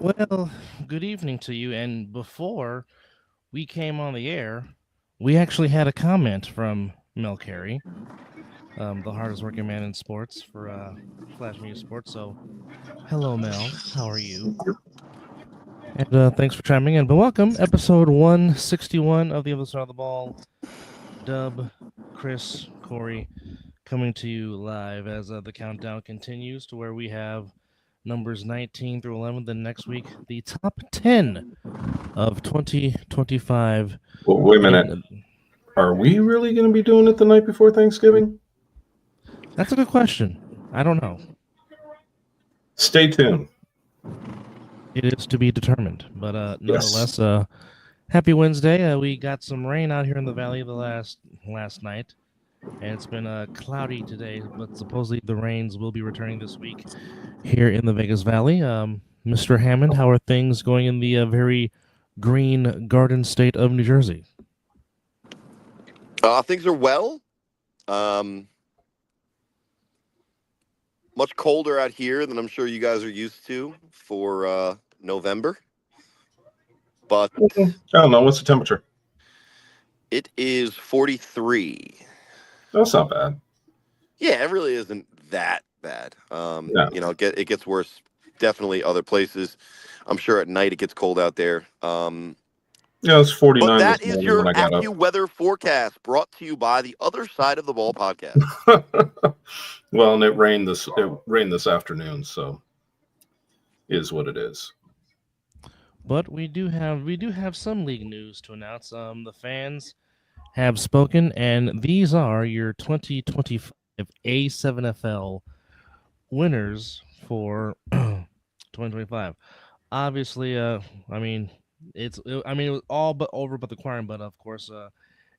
Well, good evening to you. And before we came on the air, we actually had a comment from Mel Carey, the hardest working man in sports for Flash Media Sports. So, hello, Mel. How are you? And thanks for chiming in. But welcome, episode 161 of the other side of the ball. Dub, Chris, Corey, coming to you live as the countdown continues to where we have numbers 19 through 11. Then next week, the top 10 of 2025. Well, wait a minute. And Are we really going to be doing it the night before Thanksgiving? that's a good question. I don't know. Stay tuned. It is to be determined. But Yes. nonetheless, happy Wednesday. We got some rain out here in the valley the last night, and it's been cloudy today. But supposedly the rains will be returning this week here in the Vegas Valley. Mr. Hammond, how are things going in the very green garden state of New Jersey? Things are well. Um, Much colder out here than I'm sure you guys are used to for November. But I don't know. What's the temperature? it is 43. That's not bad. Yeah, it really isn't that bad. No. It gets worse. Definitely other places. I'm sure at night it gets cold out there. Yeah, it's 49 But that this is morning your when I got AccuWeather forecast brought to you by the Other Side of the Ball podcast. up. Well, and it rained this afternoon, so is what it is. But we do have some league news to announce. The fans have spoken, and these are your 2025 A7FL winners for 2025. Obviously, I mean, it was all but over but the choir, but of course,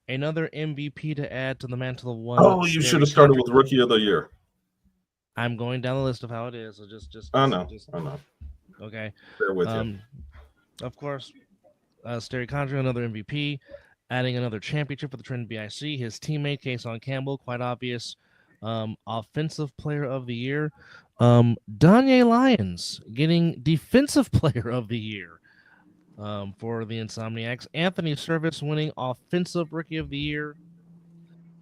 another MVP to add to the mantle of one Oh, you should Sterry have started Condrick. with Rookie of the Year. I'm going down the list of how it is, so I know. okay. Bear with you. Um, of course, Sterry Condrick, another MVP, adding another championship for the Trend BIC. His teammate, Kason Campbell, quite obvious. Offensive Player of the Year. Danye Lyons getting Defensive Player of the Year for the Insomniacs. Anthony Service winning Offensive Rookie of the Year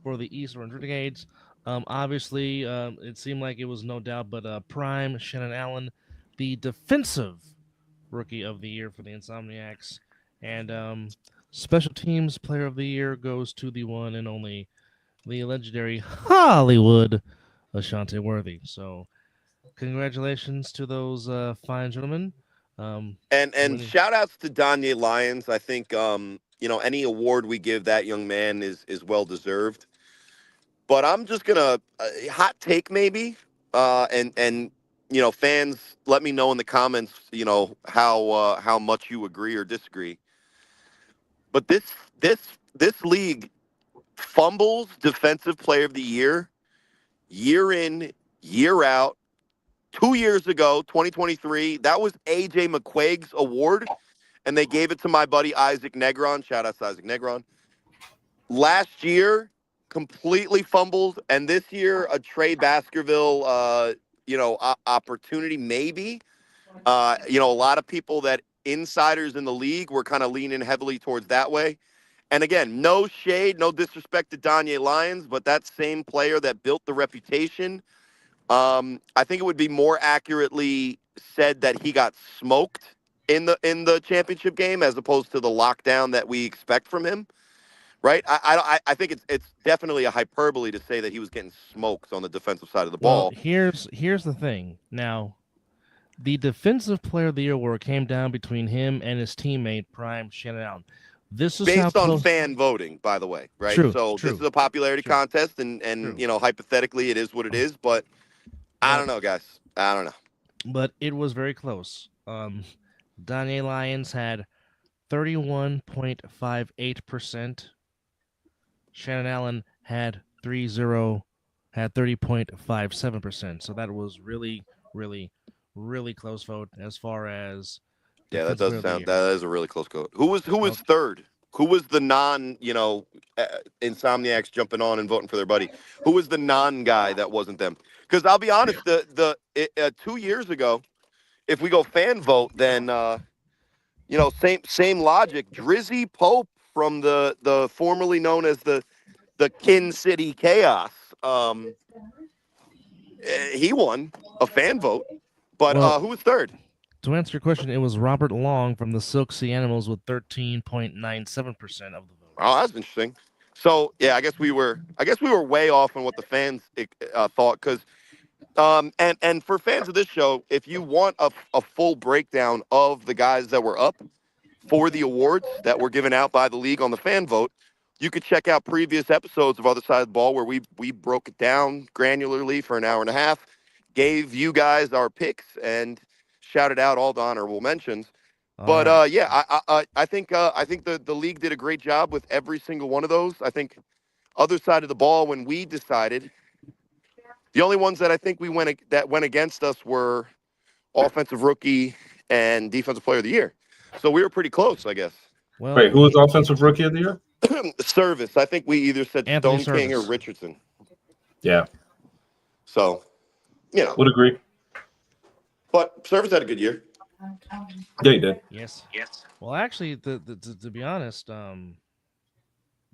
for the Eastern Renegades. Obviously, it seemed like it was no doubt, but Prime Shannon Allen, the Defensive Rookie of the Year for the Insomniacs. And Special Teams Player of the Year goes to the one and only, the legendary Hollywood Ashante Worthy. So, congratulations to those fine gentlemen. And Winning. shout outs to Danye Lyons. I think any award we give that young man is well deserved. But I'm just gonna hot take maybe, and fans, let me know in the comments, how much you agree or disagree. But this this league fumbles defensive player of the year in, year out. 2 years ago, 2023, that was AJ McQuaig's award, and they gave it to my buddy Isaac Negron. Shout out to Isaac Negron. Last year, completely fumbled, and this year a Trey Baskerville, opportunity maybe. A lot of people that insiders in the league were kind of leaning heavily towards that way. And again, no shade, no disrespect to Danye Lyons, but that same player that built the reputation, I think it would be more accurately said that he got smoked in the championship game as opposed to the lockdown that we expect from him. Right? I think it's definitely a hyperbole to say that he was getting smoked on the defensive side of the Well, ball. here's the thing. Now, the Defensive Player of the Year award came down between him and his teammate Prime Shannon Allen. This is how Based on close. fan voting, by the way, right? True, So this is true, a popularity true, contest, and true. hypothetically, it is what it is. But I But don't know, guys. I don't know. but it was very close. Danye Lyons had 31.58%. Shannon Allen had 30.57%. So that was really, really, really close vote as far as Yeah, that Defensive does Player of the sound. Year. That is a really close call. Who was Okay. third? Who was the insomniacs jumping on and voting for their buddy? Who was the non guy that wasn't them? Because I'll be honest, 2 years ago, if we go fan vote, then same logic. Drizzy Pope from the formerly known as the Kin City Chaos. He won a fan vote, but Well, who was third? to answer your question, it was Robert Long from the Silk Sea Animals with 13.97% of the vote. Oh, that's interesting. So yeah, I guess we were way off on what the fans thought because and for fans of this show, if you want a full breakdown of the guys that were up for the awards that were given out by the league on the fan vote, you could check out previous episodes of Other Side of the Ball where we broke it down granularly for an hour and a half, gave you guys our picks, and shouted out all the honorable mentions. All But right. yeah, I think the league did a great job with every single one of those. I think Other Side of the Ball, when we decided, the only ones that I think that went against us were offensive rookie and defensive player of the year. So we were pretty close, I guess. Well, Wait, who was offensive rookie of the year? Service. I think we either said Anthony Stone King or Service. Richardson. Yeah, So, would agree. but Service had a good year. Yeah, he did. Yes. Well, actually, to be honest, wait a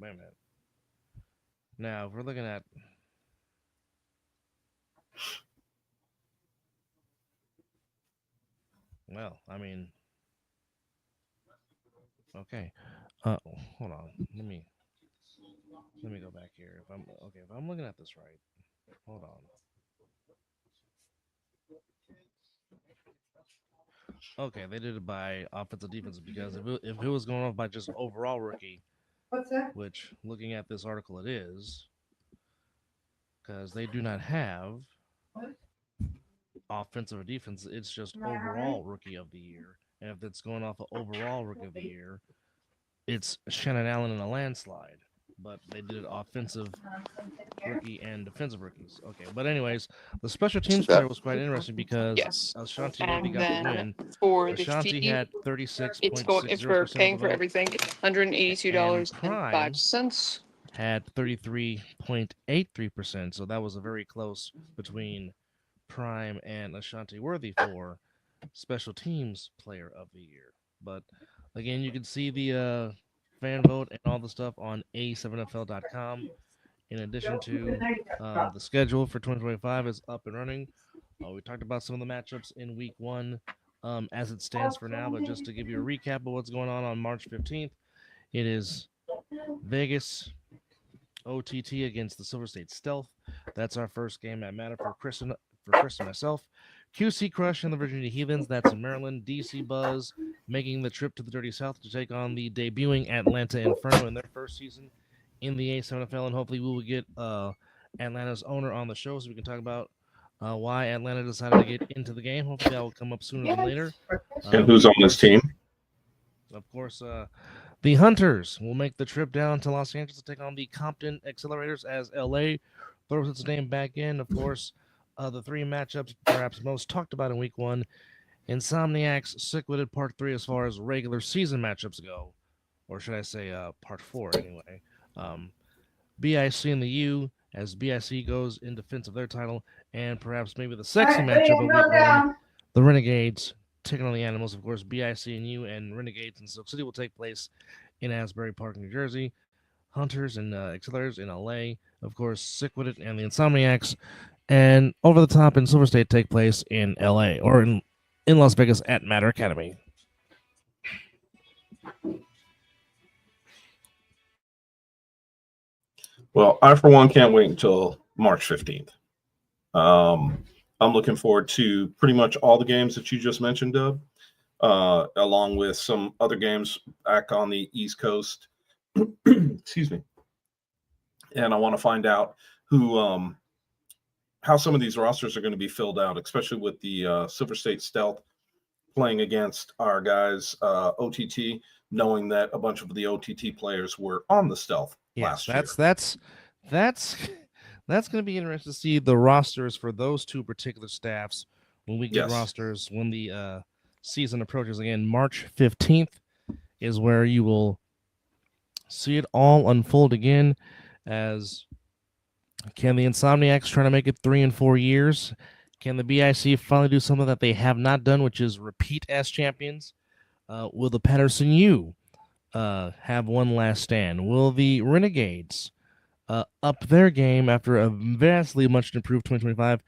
minute. Now, if we're looking at well, I mean, okay. Hold on. Let me go back here. If I'm looking at this right, hold on. Okay, they did it by offensive defensive because if it was going off by just overall rookie, which looking at this article it is, because they do not have offensive or defense, it's just overall rookie of the year. And if it's going off of overall rookie of the year, it's Shannon Allen in a landslide. But they did offensive rookie and defensive rookies. Okay, but anyways, the special teams player was quite interesting because Yes. Ashanti Worthy And got the then win. for the Ashanti fee, had it's going if we're 36.60% paying of for the vote, everything, it's $182.05. had 33.83%. So that was a very close between Prime and Ashanti Worthy for special teams player of the year. But again, you can see the fan vote and all the stuff on A7FL.com. In addition to the schedule for 2025 is up and running. We talked about some of the matchups in week one as it stands for now, but just to give you a recap of what's going on March 15th, it is Vegas OTT against the Silver State Stealth. That's our first game at Matter for Chris and myself. QC Crush and the Virginia Heathens. That's in Maryland. DC Buzz making the trip to the Dirty South to take on the debuting Atlanta Inferno in their first season in the A7FL, and hopefully we will get Atlanta's owner on the show so we can talk about why Atlanta decided to get into the game. Hopefully that will come up sooner than later. And who's on this team? Of course, the Hunters will make the trip down to Los Angeles to take on the Compton Accelerators as LA throws its name back in. Of course, the three matchups perhaps most talked about in week one. Insomniacs Sick-Witted Part 3 as far as regular season matchups go. Or should I say Part 4 anyway. BIC and the U as BIC goes in defense of their title. And perhaps maybe the sexy matchup of week one, the Renegades taking on the Animals. Of course, BIC and U and Renegades in Silk City will take place in Asbury Park, New Jersey. Hunters and Accelerators in LA. Of course, Sick-Witted and the Insomniacs. And Over the Top and Silver State take place in LA or in Las Vegas at Matter Academy. Well, I, for one, can't wait until March 15th. I'm looking forward to pretty much all the games that you just mentioned, Dub, along with some other games back on the East Coast. Excuse me. And I want to find out how some of these rosters are going to be filled out, especially with the Silver State Stealth playing against our guys OTT, knowing that a bunch of the OTT players were on the Stealth last year. That's going to be interesting to see the rosters for those two particular staffs when we get rosters when the season approaches. Again, March 15th is where you will see it all unfold again. As can the Insomniacs trying to make it 3 and 4 years Can the BIC finally do something that they have not done, which is repeat as champions? Will the Patterson U have one last stand? Will the Renegades up their game after a vastly much improved 2025?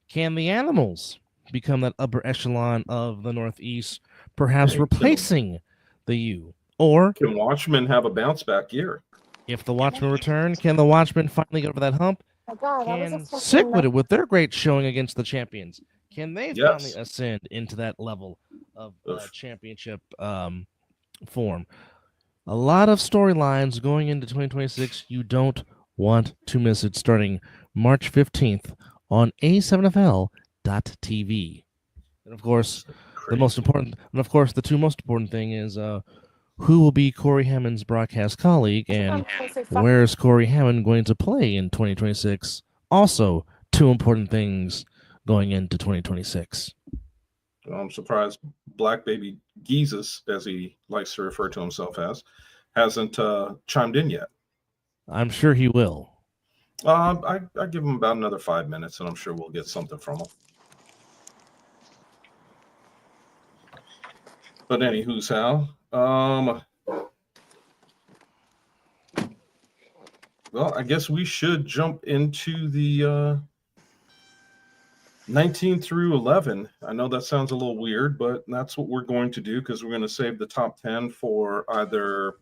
Can the Animals become that upper echelon of the Northeast, perhaps Hey, replacing the U? Or Can Watchmen have a bounce back year? if the Watchmen return, can the Watchmen finally get over that hump? Can Sick with their great showing against the champions, can they finally Yes. ascend into that level of Oof. championship form? A lot of storylines going into 2026. You don't want to miss it starting March 15th on A7FL.tv. And of course, Crazy. the two most important thing is who will be Corey Hammond's broadcast colleague and where is Corey Hammond going to play in 2026? Also, two important things going into 2026. Well, I'm surprised Black Baby Jesus, as he likes to refer to himself as, hasn't chimed in yet. I'm sure he will. I give him about another 5 minutes, and I'm sure we'll get something from him. But anywho's how. Well, I guess we should jump into the 19 through 11. I know that sounds a little weird, but that's what we're going to do because we're going to save the top 10 for either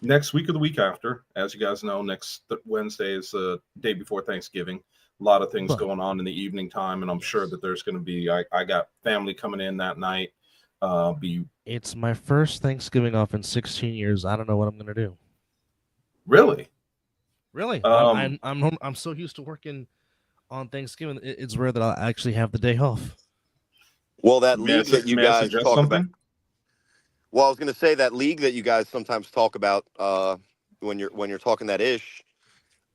next week or the week after. As you guys know, next Wednesday is the day before Thanksgiving. A lot of things going on in the evening time, and I'm sure that there's going to be, I got family coming in that night. It's my first Thanksgiving off in 16 years. I don't know what I'm going to do. Really? Really? I'm so used to working on Thanksgiving. It's rare that I'll actually have the day off. Well, that league that you guys talk something? about. Well, I was going to say that league that you guys sometimes talk about when you're talking that ish.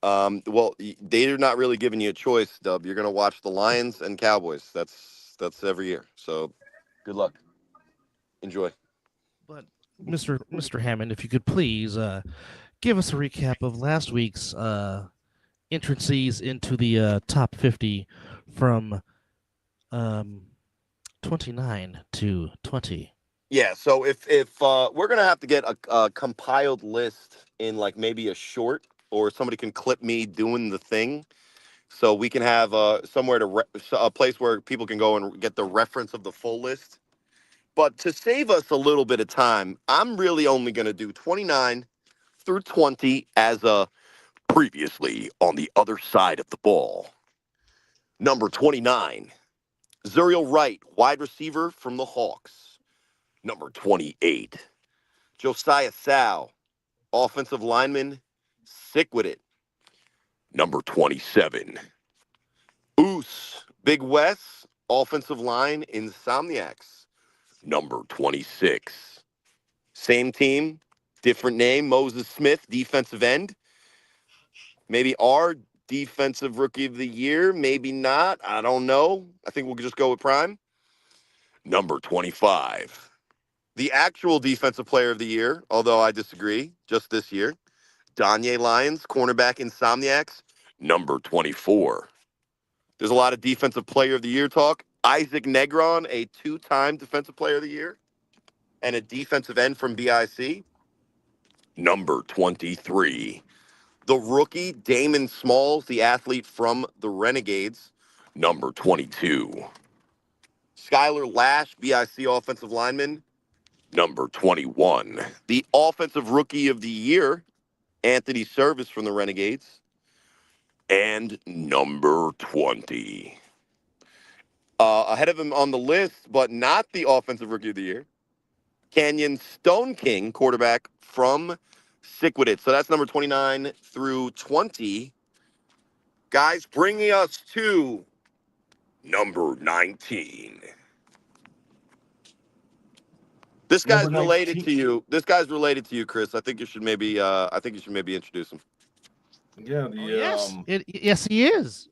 Well, they're not really giving you a choice, Dub. You're going to watch the Lions and Cowboys. That's every year. So, good luck. Enjoy. But Mr. Hammond, if you could please give us a recap of last week's entrances into the top 50 from 29 to 20. Yeah, so if we're gonna have to get a compiled list in like maybe a short, or somebody can clip me doing the thing, so we can have somewhere to a place where people can go and get the reference of the full list. But to save us a little bit of time, I'm really only gonna do 29 through 20 as a previously on the other side of the ball. Number 29, Zuriel Wright, wide receiver from the Hawks. Number 28, Josiah Sow, offensive lineman, sick with it. Number 27, Oos, Big Wes, offensive line, Insomniacs. Number 26, same team, different name, Moses Smith, defensive end. Maybe our defensive rookie of the year, maybe not. I don't know. I think we'll just go with Prime. Number 25, the actual defensive player of the year, although I disagree, just this year, Danye Lyons, cornerback, Insomniacs, number 24. There's a lot of defensive player of the year talk. Isaac Negron, a two-time defensive player of the year, and a defensive end from BIC, number 23. The rookie, Damon Smalls, the athlete from the Renegades, number 22. Skylar Lash, BIC offensive lineman, number 21. The offensive rookie of the year, Anthony Service from the Renegades, and number 20. Ahead of him on the list, but not the offensive rookie of the year, Canyon Stone King, quarterback from Sick With It. So that's number 29 through 20. Guys, bringing us to number 19. This guy's Number related 19. to you. This guy's related to you, Chris. I think you should maybe introduce him. Yeah, yes, he is.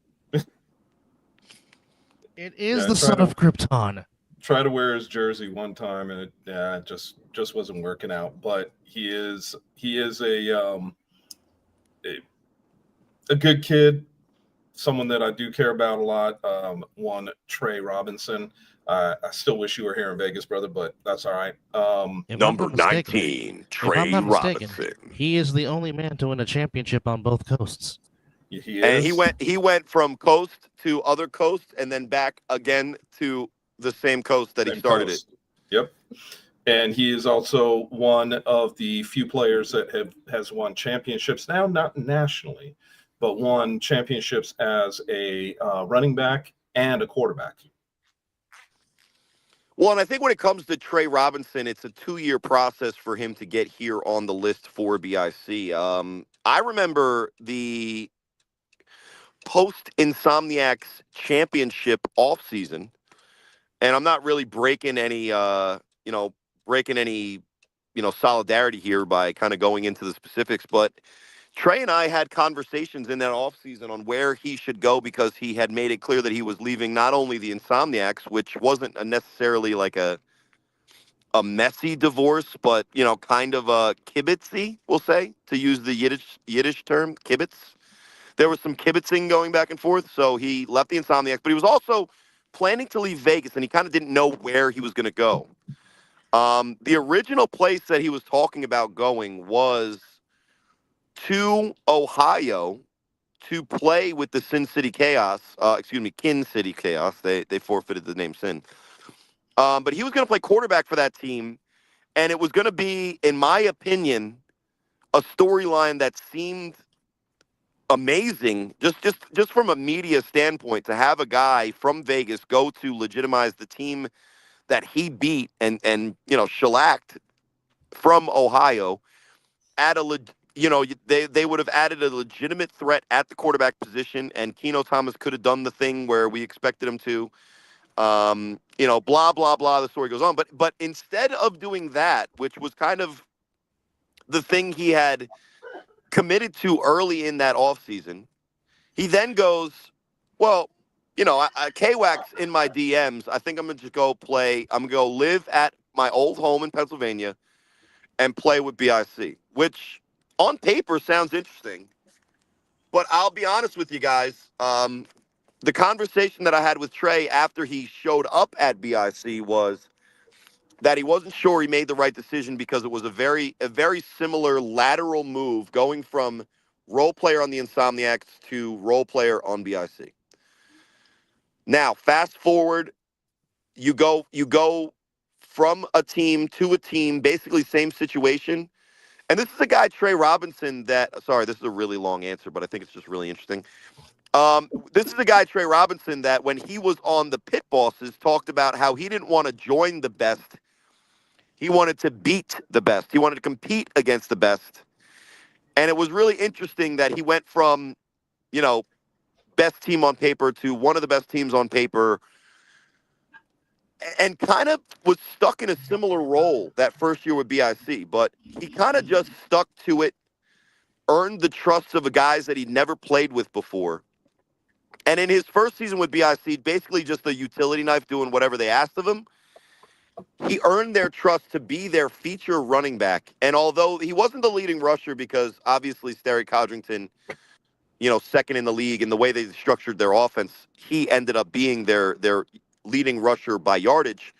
It is the son of Krypton. Try to wear his jersey one time, and it just wasn't working out. But he is a good kid, someone that I do care about a lot, one Trey Robinson. I still wish you were here in Vegas, brother, but that's all right. If I'm Number not mistaken, 19, if I'm Trey not mistaken, Robinson. he is the only man to win a championship on both coasts. He And is. he went from coast to other coast and then back again to the same coast that he Same started coast. Yep. And he is also one of the few players that has won championships now, not nationally, but won championships as a running back and a quarterback. Well, and I think when it comes to Trey Robinson, it's a 2-year process for him to get here on the list for BIC. I remember the post Insomniacs championship offseason, and I'm not really breaking any, solidarity here by kind of going into the specifics, but Trey and I had conversations in that offseason on where he should go because he had made it clear that he was leaving not only the Insomniacs, which wasn't necessarily like a messy divorce, but kind of a kibbutzy, we'll say, to use the Yiddish term, kibbutz. There was some kibitzing going back and forth, so he left the Insomniacs, but he was also planning to leave Vegas, and he kind of didn't know where he was going to go. The original place that he was talking about going was to Ohio to play with the Kin City Chaos. They forfeited the name Sin. But he was going to play quarterback for that team, and it was going to be, in my opinion, a storyline that seemed amazing, just from a media standpoint, to have a guy from Vegas go to legitimize the team that he beat and shellacked from Ohio at they would have added a legitimate threat at the quarterback position, and Keno Thomas could have done the thing where we expected him to. Blah blah blah. The story goes on, but instead of doing that, which was kind of the thing he had committed to early in that offseason, he then goes, well, K-Wax in my DMs. I think I'm going to just go play. I'm going to go live at my old home in Pennsylvania and play with BIC, which on paper sounds interesting. But I'll be honest with you guys. The conversation that I had with Trey after he showed up at BIC was that he wasn't sure he made the right decision because it was a very similar lateral move going from role player on the Insomniacs to role player on BIC. Now, fast forward, you go from a team to a team, basically same situation. And this is a guy, Trey Robinson, this is a really long answer, but I think it's just really interesting. This is a guy, Trey Robinson, that when he was on the Pit Bosses, talked about how he didn't want to join the best. He wanted to beat the best. He wanted to compete against the best. And it was really interesting that he went from, best team on paper to one of the best teams on paper and kind of was stuck in a similar role that first year with BIC. But he kind of just stuck to it, earned the trust of the guys that he'd never played with before. And in his first season with BIC, basically just a utility knife doing whatever they asked of him. He earned their trust to be their feature running back. And although he wasn't the leading rusher because obviously Sterry Codrington, second in the league, and the way they structured their offense, he ended up being their leading rusher by yardage.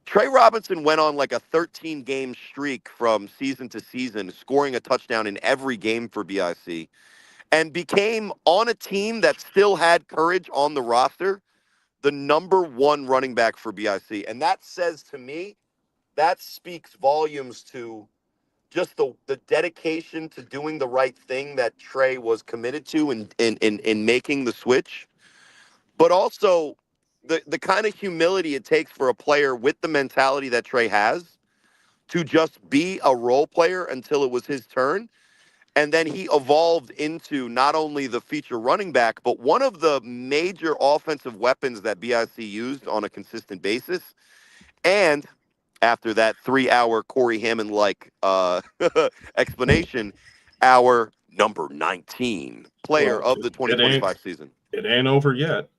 Trey Robinson went on like a 13-game streak from season to season, scoring a touchdown in every game for BIC, and became, on a team that still had courage on the roster, the number one running back for BIC. And that says to me, that speaks volumes to just the dedication to doing the right thing that Trey was committed to in making the switch, but also the kind of humility it takes for a player with the mentality that Trey has to just be a role player until it was his turn. And then he evolved into not only the feature running back, but one of the major offensive weapons that BIC used on a consistent basis. And after that 3-hour Corey Hammond-like explanation, our number 19 player of the 2025 season. It ain't over yet.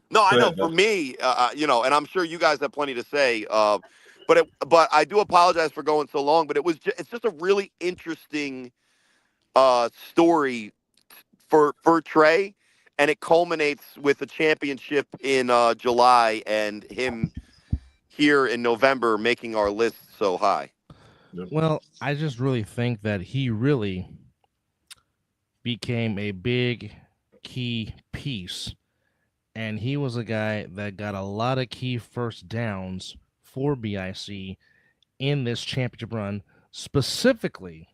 No, I know. For me, and I'm sure you guys have plenty to say. But I do apologize for going so long. But it's just a really interesting story for Trey, and it culminates with a championship in July and him here in November making our list so high. Well, I just really think that he really became a big key piece, and he was a guy that got a lot of key first downs for BIC in this championship run, specifically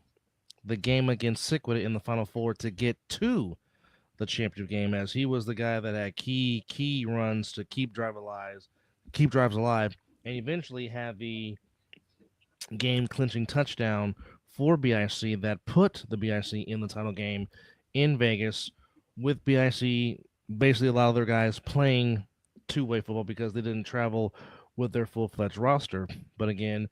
the game against Siquid in the Final Four to get to the championship game, as he was the guy that had key runs to keep drives alive, and eventually had the game clinching touchdown for BIC that put the BIC in the title game in Vegas, with BIC basically a lot of their guys playing two-way football because they didn't travel with their full-fledged roster. But again,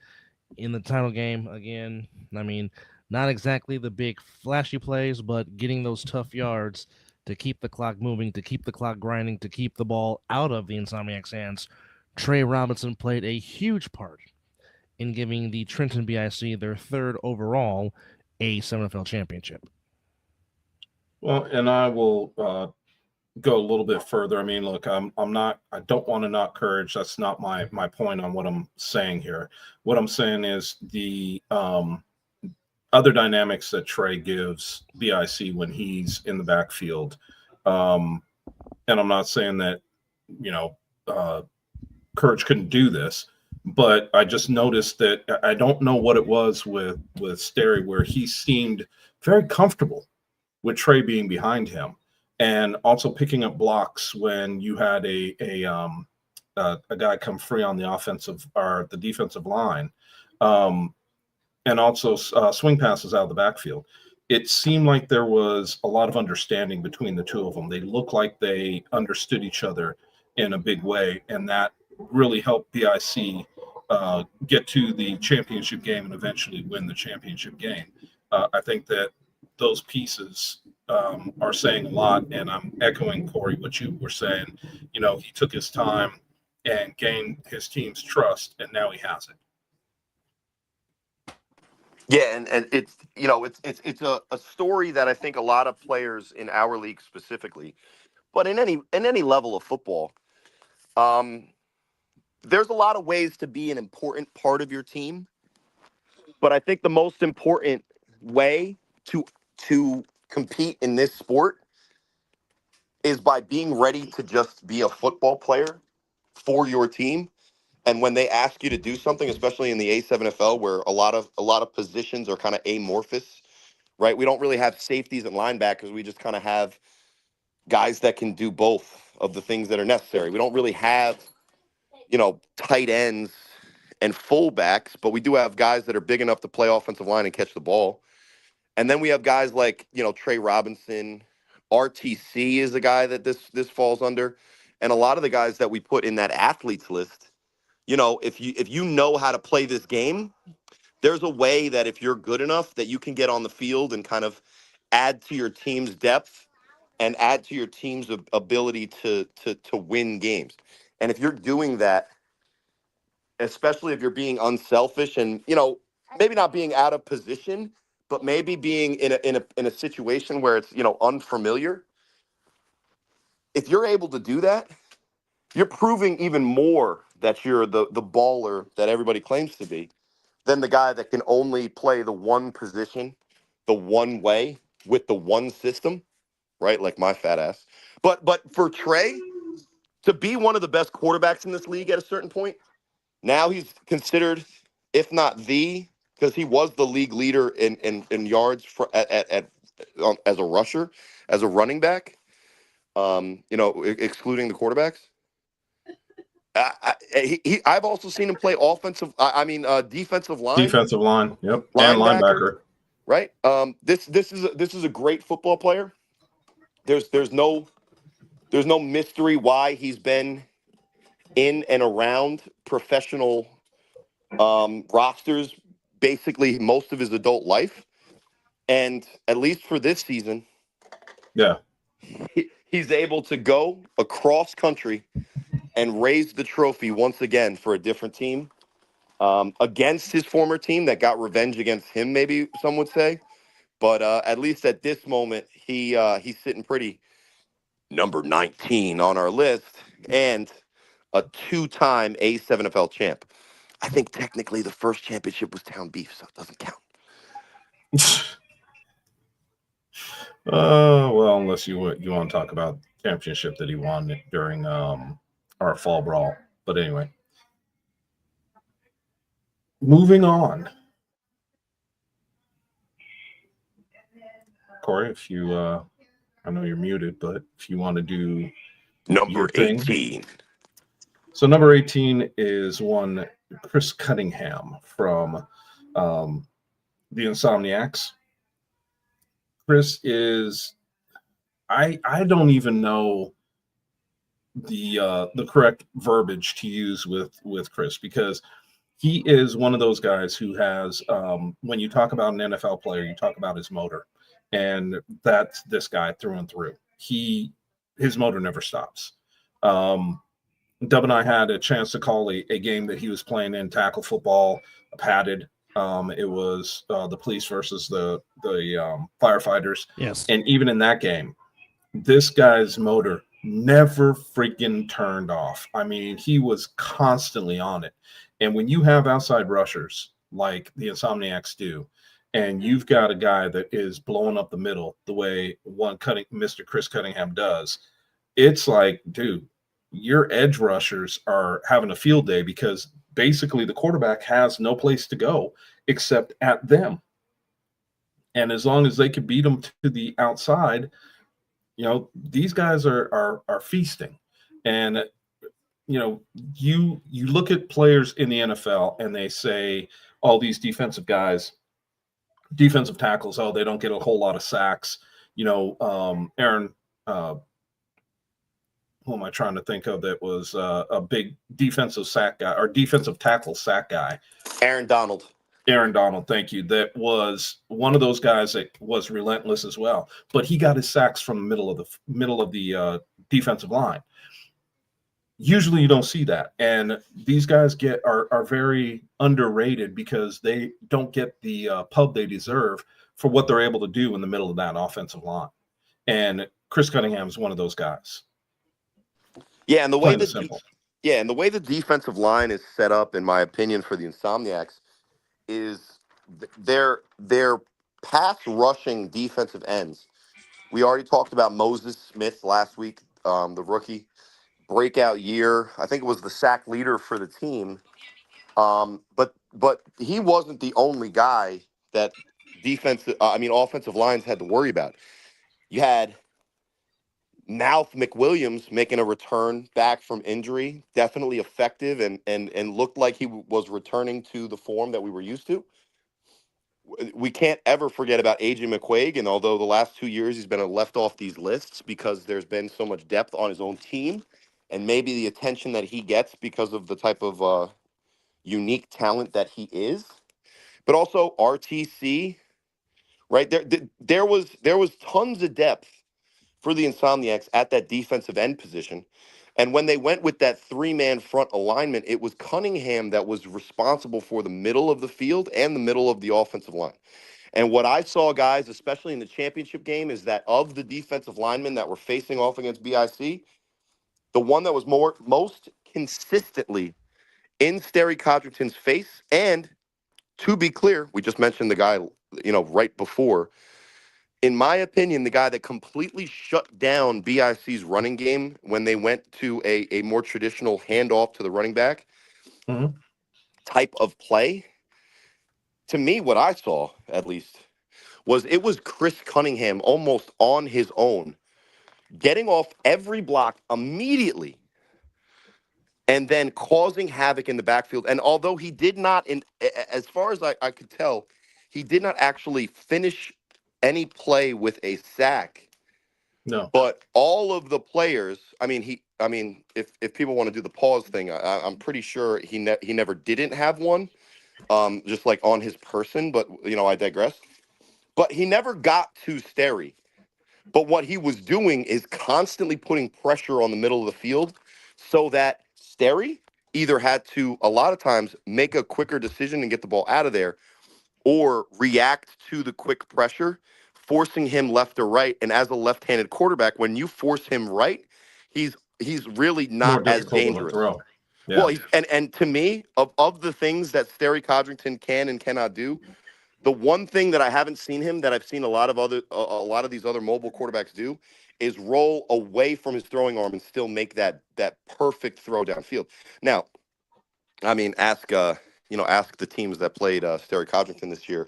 in the title game, again, I mean, not exactly the big flashy plays, but getting those tough yards to keep the clock moving, to keep the clock grinding, to keep the ball out of the Insomniacs' hands. Trey Robinson played a huge part in giving the Trenton BIC their third overall A7FL championship. Well, and I will go a little bit further. I mean, look, I don't want to knock courage. That's not my point on what I'm saying here. What I'm saying is the other dynamics that Trey gives BIC when he's in the backfield. And I'm not saying that, Courage couldn't do this, but I just noticed that I don't know what it was with Sterry, where he seemed very comfortable with Trey being behind him, and also picking up blocks when you had a guy come free on the offensive or the defensive line, and also swing passes out of the backfield. It seemed like there was a lot of understanding between the two of them. They looked like they understood each other in a big way, and that really helped BIC get to the championship game and eventually win the championship game. I think that those pieces are saying a lot, and I'm echoing, Corey, what you were saying. He took his time and gained his team's trust, and now he has it. Yeah, and it's it's a story that I think a lot of players in our league specifically, but in any level of football, there's a lot of ways to be an important part of your team. But I think the most important way to compete in this sport is by being ready to just be a football player for your team. And when they ask you to do something, especially in the A7FL, where a lot of positions are kind of amorphous, right? We don't really have safeties and linebackers. We just kind of have guys that can do both of the things that are necessary. We don't really have, tight ends and fullbacks, but we do have guys that are big enough to play offensive line and catch the ball. And then we have guys like, Trey Robinson. RTC is a guy that this falls under. And a lot of the guys that we put in that athletes list, if you know how to play this game, there's a way that if you're good enough that you can get on the field and kind of add to your team's depth and add to your team's ability to win games. And if you're doing that, especially if you're being unselfish and, maybe not being out of position, but maybe being in a situation where it's, unfamiliar. If you're able to do that, you're proving even more that you're the baller that everybody claims to be than the guy that can only play the one position, the one way with the one system, right? Like my fat ass. But for Trey to be one of the best quarterbacks in this league at a certain point, now he's considered, if not because he was the league leader in yards as a rusher, as a running back, excluding the quarterbacks. I've also seen him play defensive line. Defensive line, yep, linebacker, and linebacker. Right. This is a great football player. There's no mystery why he's been in and around professional rosters basically most of his adult life, and at least for this season, yeah, he's able to go across country and raise the trophy once again for a different team, against his former team that got revenge against him, maybe some would say. But at least at this moment, he's sitting pretty number 19 on our list, and a two-time A7FL champ. I think technically the first championship was Town Beef, so it doesn't count. Well, unless you want to talk about championship that he won during our fall brawl. But anyway, moving on. Corey, if you, I know you're muted, but if you want to do Number your thing. 18. So number 18 is one Chris Cunningham from the Insomniacs. Chris is, I don't even know the correct verbiage to use with Chris, because he is one of those guys who has, when you talk about an NFL player, you talk about his motor, and that's this guy through and through. His motor never stops. Dub and I had a chance to call a game that he was playing in, tackle football, padded. It was the police versus the firefighters. Yes. And even in that game, this guy's motor never freaking turned off. I mean, he was constantly on it. And when you have outside rushers like the Insomniacs do, and you've got a guy that is blowing up the middle the way Mr. Chris Cunningham does, it's like, dude, your edge rushers are having a field day, because basically the quarterback has no place to go except at them. And as long as they can beat them to the outside, these guys are feasting. And you look at players in the NFL and they say all these defensive tackles, they don't get a whole lot of sacks. Aaron, who am I trying to think of that was a big defensive sack guy, or defensive tackle sack guy? Aaron Donald, thank you. That was one of those guys that was relentless as well. But he got his sacks from the middle of the defensive line. Usually you don't see that. And these guys are very underrated because they don't get the pub they deserve for what they're able to do in the middle of that offensive line. And Chris Cunningham is one of those guys. Yeah, and the way the defensive line is set up, in my opinion, for the Insomniacs, is their pass rushing defensive ends. We already talked about Moses Smith last week, the rookie, breakout year. I think it was the sack leader for the team. But he wasn't the only guy that offensive lines had to worry about. You had Mouth McWilliams making a return back from injury, definitely effective and looked like he was returning to the form that we were used to. We can't ever forget about AJ McQuaig, and although the last 2 years he's been left off these lists because there's been so much depth on his own team, and maybe the attention that he gets because of the type of unique talent that he is, but also RTC, right there. There was tons of depth for the Insomniacs at that defensive end position. And when they went with that three-man front alignment, it was Cunningham that was responsible for the middle of the field and the middle of the offensive line. And what I saw, guys, especially in the championship game, is that of the defensive linemen that were facing off against BIC, the one that was most consistently in Sterry Codrington's face, and to be clear, we just mentioned the guy, right before, in my opinion, the guy that completely shut down BIC's running game when they went to a more traditional handoff to the running back type of play, to me, what I saw, at least, was Chris Cunningham almost on his own, getting off every block immediately and then causing havoc in the backfield. And although he did not, as far as I could tell, he did not actually finish any play with a sack. No. But all of the players, if people want to do the pause thing, I'm pretty sure he never didn't have one, just like on his person. But I digress. But he never got to Sterry. But what he was doing is constantly putting pressure on the middle of the field, so that Sterry either had to, a lot of times, make a quicker decision and get the ball out of there, or react to the quick pressure, forcing him left or right. And as a left-handed quarterback, when you force him right, he's really More not as difficult of a dangerous. throw. Yeah. Well, and to me, of the things that Sterry Codrington can and cannot do, the one thing that I haven't seen him that I've seen a lot of these other mobile quarterbacks do is roll away from his throwing arm and still make that perfect throw downfield. Now, I mean, ask the teams that played Sterry Codrington this year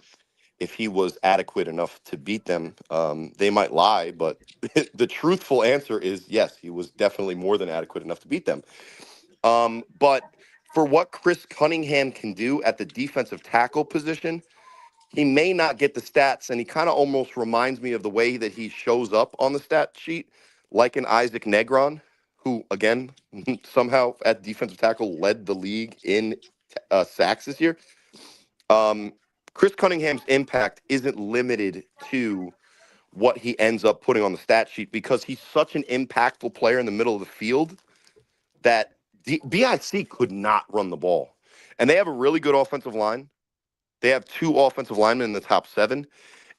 if he was adequate enough to beat them. They might lie, but the truthful answer is yes, he was definitely more than adequate enough to beat them. But for what Chris Cunningham can do at the defensive tackle position, he may not get the stats, and he kind of almost reminds me of the way that he shows up on the stat sheet, like an Isaac Negron, who, again, somehow at defensive tackle led the league in sacks this year. Chris Cunningham's impact isn't limited to what he ends up putting on the stat sheet because he's such an impactful player in the middle of the field that BIC could not run the ball. And they have a really good offensive line. They have 2 offensive linemen in the top 7,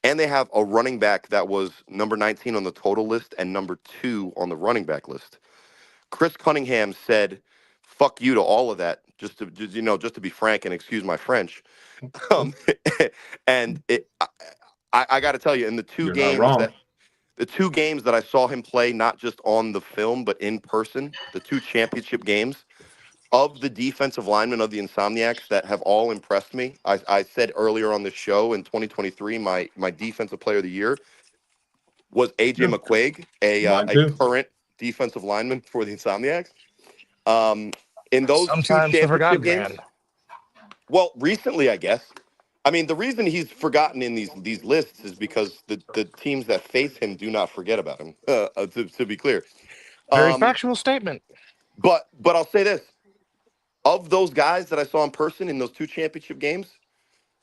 and they have a running back that was number 19 on the total list and number 2 on the running back list. Chris Cunningham said, "Fuck you" to all of that, just to be frank and excuse my French. And I got to tell you, in the 2 You're games not wrong. the 2 games that I saw him play, not just on the film but in person, the 2 championship games, of the defensive linemen of the Insomniacs that have all impressed me. I said earlier on the show in 2023, my defensive player of the year was AJ Yeah. McQuaig, Mine a too. current defensive lineman for the Insomniacs. In those 2 Sometimes the championship forgotten games, man. well, recently, I guess. I mean, the reason he's forgotten in these lists is because the teams that face him do not forget about him. To be clear, Very factual statement. but I'll say this: of those guys that I saw in person in those 2 championship games,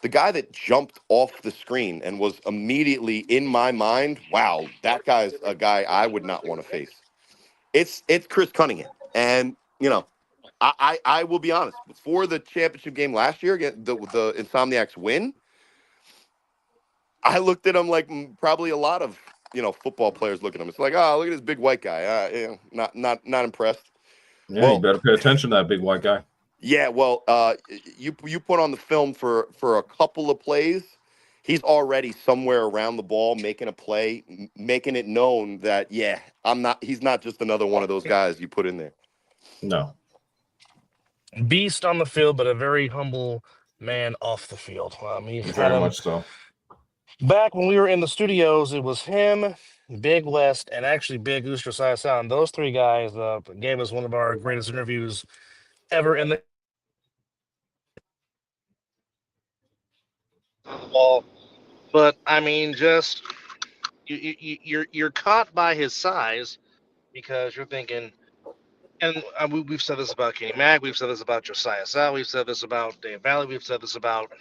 the guy that jumped off the screen and was immediately in my mind, wow, that guy's a guy I would not want to face. It's Chris Cunningham. And, I will be honest, before the championship game last year, the Insomniacs win, I looked at him like probably a lot of, football players look at him. It's like, oh, look at this big white guy. Not impressed. Yeah, you better pay attention to that big white guy. Yeah, well, you put on the film for a couple of plays, he's already somewhere around the ball making a play, making it known that he's not just another one of those guys you put in there. No. Beast on the field, but a very humble man off the field. Very much so. Back when we were in the studios, it was him, Big West, and actually Big Ooster Sai and those 3 guys gave us one of our greatest interviews ever in the ball. But I mean, just you're caught by his size because you're thinking, and we've said this about Kenny Mack, we've said this about Josiah Sal, we've said this about Dave Valley, we've said this about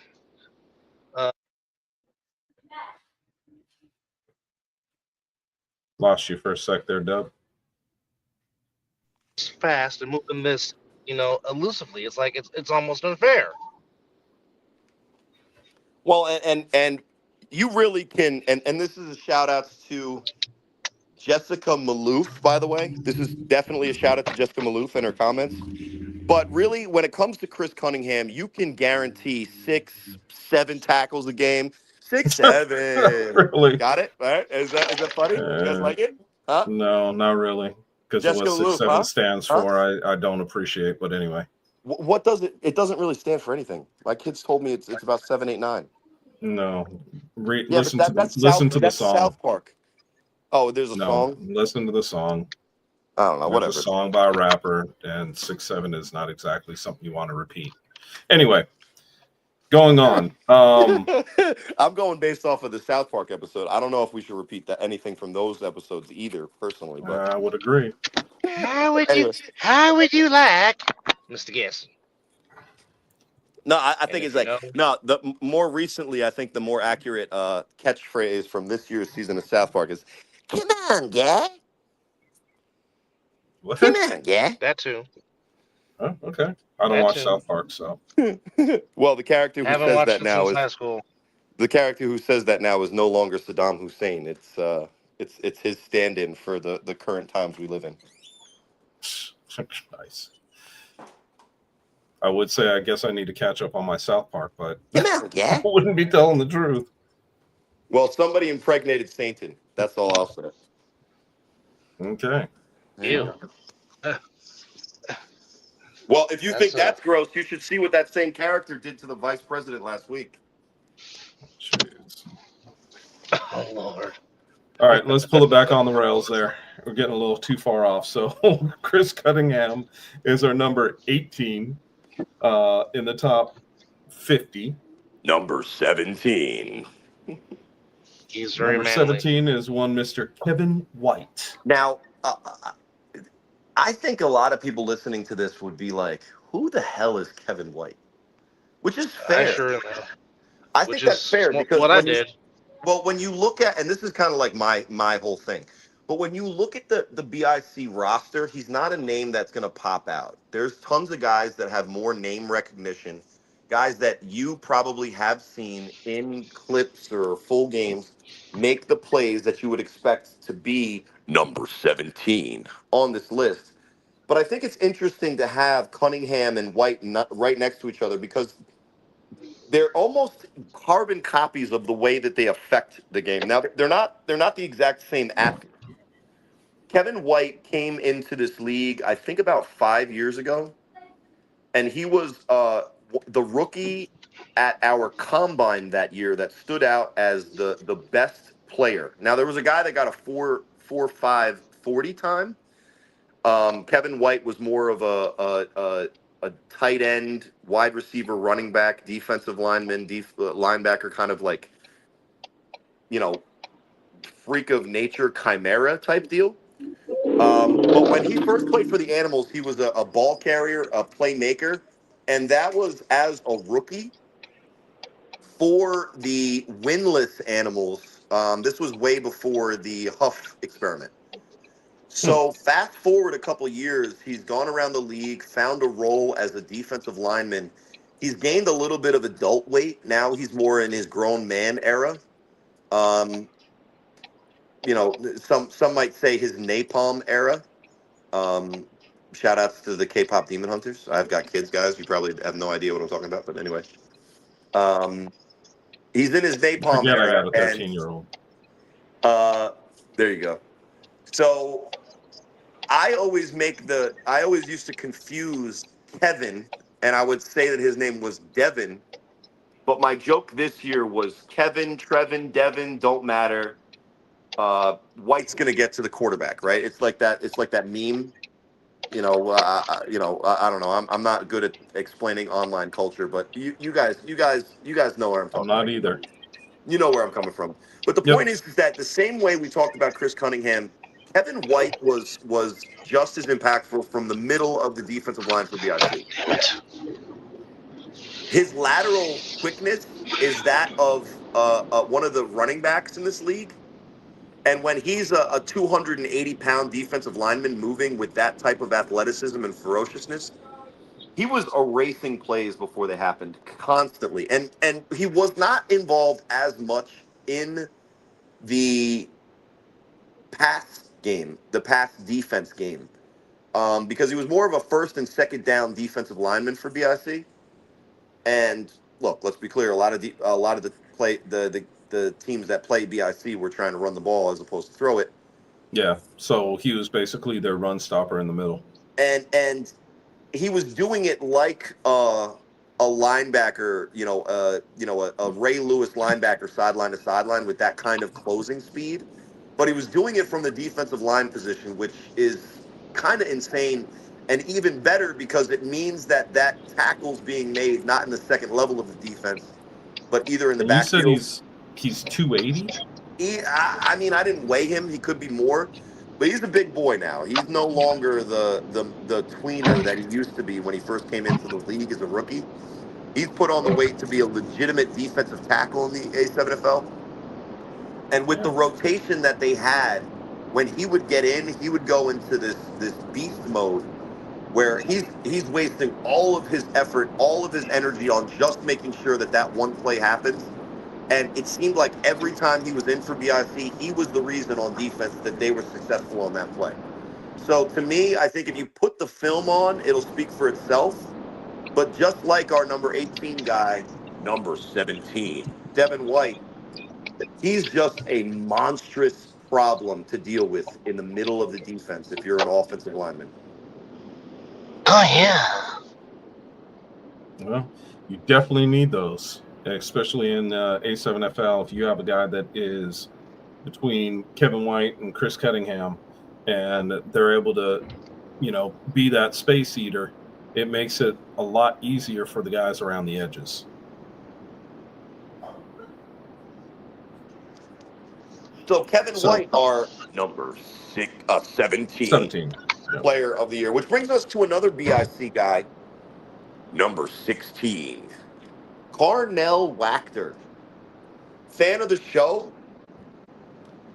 Lost you for a sec there, Dub. fast and moving this, elusively. It's like it's almost unfair. Well, and you really can, and this is a shout out to Jessica Maloof, by the way. This is definitely a shout out to Jessica Maloof and her comments. But really, when it comes to Chris Cunningham, you can guarantee 6, 7 tackles a game. 6, 7. Really? Got it? All right. Is that funny? You guys like it? Huh? No, not really. Because what Jessica 6, Maloof, 7 huh? stands for, I don't appreciate. But anyway. What does it? It doesn't really stand for anything. My kids told me it's about 7, 8, 9. No. Yeah, Listen but to the that's song. South Park. Oh, there's a song? Listen to the song. I don't know. Whatever. There's a song by a rapper, and 6, 7 is not exactly something you want to repeat. Anyway, going on. I'm going based off of the South Park episode. I don't know if we should repeat anything from those episodes either, personally. But I would agree. How would you like, Mr. Guest? No, I think it's like the more recently. I think the more accurate catchphrase from this year's season of South Park is "Come on, guy." What? Come on, guy. That too. Oh, okay. I don't watch South Park, so. Well, the character who Haven't says watched that it now since is high school. The character who says that now is no longer Saddam Hussein. It's his stand-in for the current times we live in. Nice. I would say I guess I need to catch up on my South Park, but Yeah. I wouldn't be telling the truth. Well, somebody impregnated Sainton. That's all I'll say. Okay. Ew. Well, if you That's, think that's gross, you should see what that same character did to the vice president last week. Jeez. Oh Lord. All right, let's pull it back on the rails there. We're getting a little too far off. So Chris Cunningham is our number 18 in the top 50. Number 17. He's very Number manly. 17 is one Mr. Kevin White. Now, I think a lot of people listening to this would be like, who the hell is Kevin White? Which is fair. I sure am. I Which think that's is fair because what I did. Well, when you look at, and this is kind of like my whole thing, but when you look at the BIC roster, he's not a name that's going to pop out. There's tons of guys that have more name recognition, guys that you probably have seen in clips or full games make the plays that you would expect to be number 17 on this list. But I think it's interesting to have Cunningham and White right next to each other because they're almost carbon copies of the way that they affect the game. Now they're not the exact same athlete. Kevin White came into this league, I think, about 5 years ago, and he was the rookie at our combine that year that stood out as the best player. Now there was a guy that got a 4.45 40 time. Kevin White was more of a tight end, wide receiver, running back, defensive lineman, linebacker, kind of like, freak of nature, chimera type deal. But when he first played for the Animals, he was a ball carrier, a playmaker, and that was as a rookie for the winless Animals. This was way before the Huff experiment. So fast forward a couple years, he's gone around the league, found a role as a defensive lineman. He's gained a little bit of adult weight. Now he's more in his grown man era. Some might say his napalm era. Shout outs to the K-pop Demon Hunters. I've got kids, guys. You probably have no idea what I'm talking about, but anyway. He's in his napalm Forget era. I got a 13-year-old. There you go. So I always used to confuse Kevin, and I would say that his name was Devin. But my joke this year was Kevin, Trevin, Devin, don't matter. White's gonna get to the quarterback, right? It's like that. It's like that meme. I don't know. I'm not good at explaining online culture, but you guys know where I'm talking. I'm not either. You know where I'm coming from. But the point is that the same way we talked about Chris Cunningham, Kevin White was just as impactful from the middle of the defensive line for BIC. Damn it. His lateral quickness is that of one of the running backs in this league. And when he's a 280-pound defensive lineman moving with that type of athleticism and ferociousness, he was erasing plays before they happened constantly. And he was not involved as much in the pass game, the pass defense game, because he was more of a first and second down defensive lineman for BIC. And look, let's be clear: a lot of the teams that play BIC were trying to run the ball as opposed to throw it. Yeah, so he was basically their run stopper in the middle. And he was doing it like a linebacker, a Ray Lewis linebacker, sideline to sideline with that kind of closing speed. But he was doing it from the defensive line position, which is kind of insane, and even better because it means that tackle's being made not in the second level of the defense, but either in the backfield. You said he's 280? I mean, I didn't weigh him. He could be more. But he's a big boy now. He's no longer the tweener that he used to be when he first came into the league as a rookie. He's put on the weight to be a legitimate defensive tackle in the A7FL. And with the rotation that they had, when he would get in, he would go into this beast mode where he's wasting all of his effort, all of his energy on just making sure that one play happens. And it seemed like every time he was in for BIC, he was the reason on defense that they were successful on that play. So to me, I think if you put the film on, it'll speak for itself. But just like our number 18 guy, number 17, Devin White, he's just a monstrous problem to deal with in the middle of the defense if you're an offensive lineman. Oh yeah. Well, you definitely need those, especially in A7FL. If you have a guy that is between Kevin White and Chris Cunningham, and they're able to, be that space eater, it makes it a lot easier for the guys around the edges. So Kevin White, our number 17 Yep. player of the year, which brings us to another BIC guy, number 16, Carnell Wachter. Fan of the show,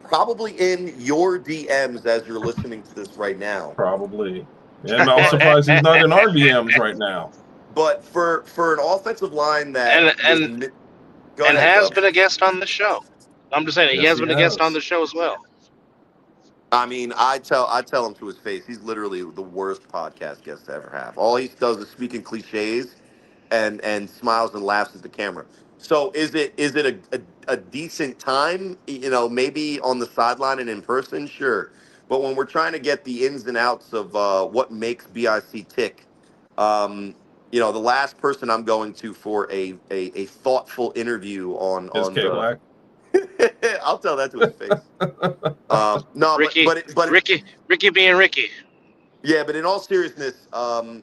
probably in your DMs as you're listening to this right now. Probably. And I'm surprised he's not in our DMs right now. But for an offensive line that go and ahead, has Dub. been a guest on the show. I'm just saying, he Yes, has he been a guest has. on the show as well. I mean, I tell him to his face, he's literally the worst podcast guest to ever have. All he does is speak in cliches and smiles and laughs at the camera. So is it a decent time? Maybe on the sideline and in person, sure. But when we're trying to get the ins and outs of what makes BIC tick, the last person I'm going to for a thoughtful interview on K-Wack. I'll tell that to his face. No, Ricky, but Ricky being Ricky. Yeah, but in all seriousness, Dub,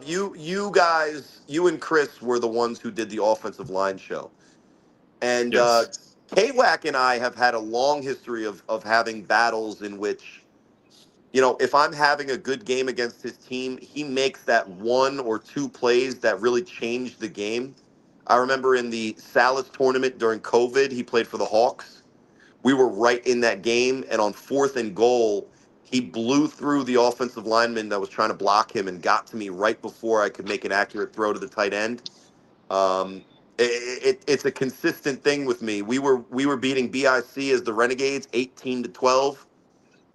you guys, you and Chris were the ones who did the offensive line show, and Yes. K-Wack and I have had a long history of having battles in which, if I'm having a good game against his team, he makes that one or two plays that really change the game. I remember in the Salas tournament during COVID, he played for the Hawks. We were right in that game, and on 4th and goal, he blew through the offensive lineman that was trying to block him and got to me right before I could make an accurate throw to the tight end. It's a consistent thing with me. We were beating BIC as the Renegades 18-12.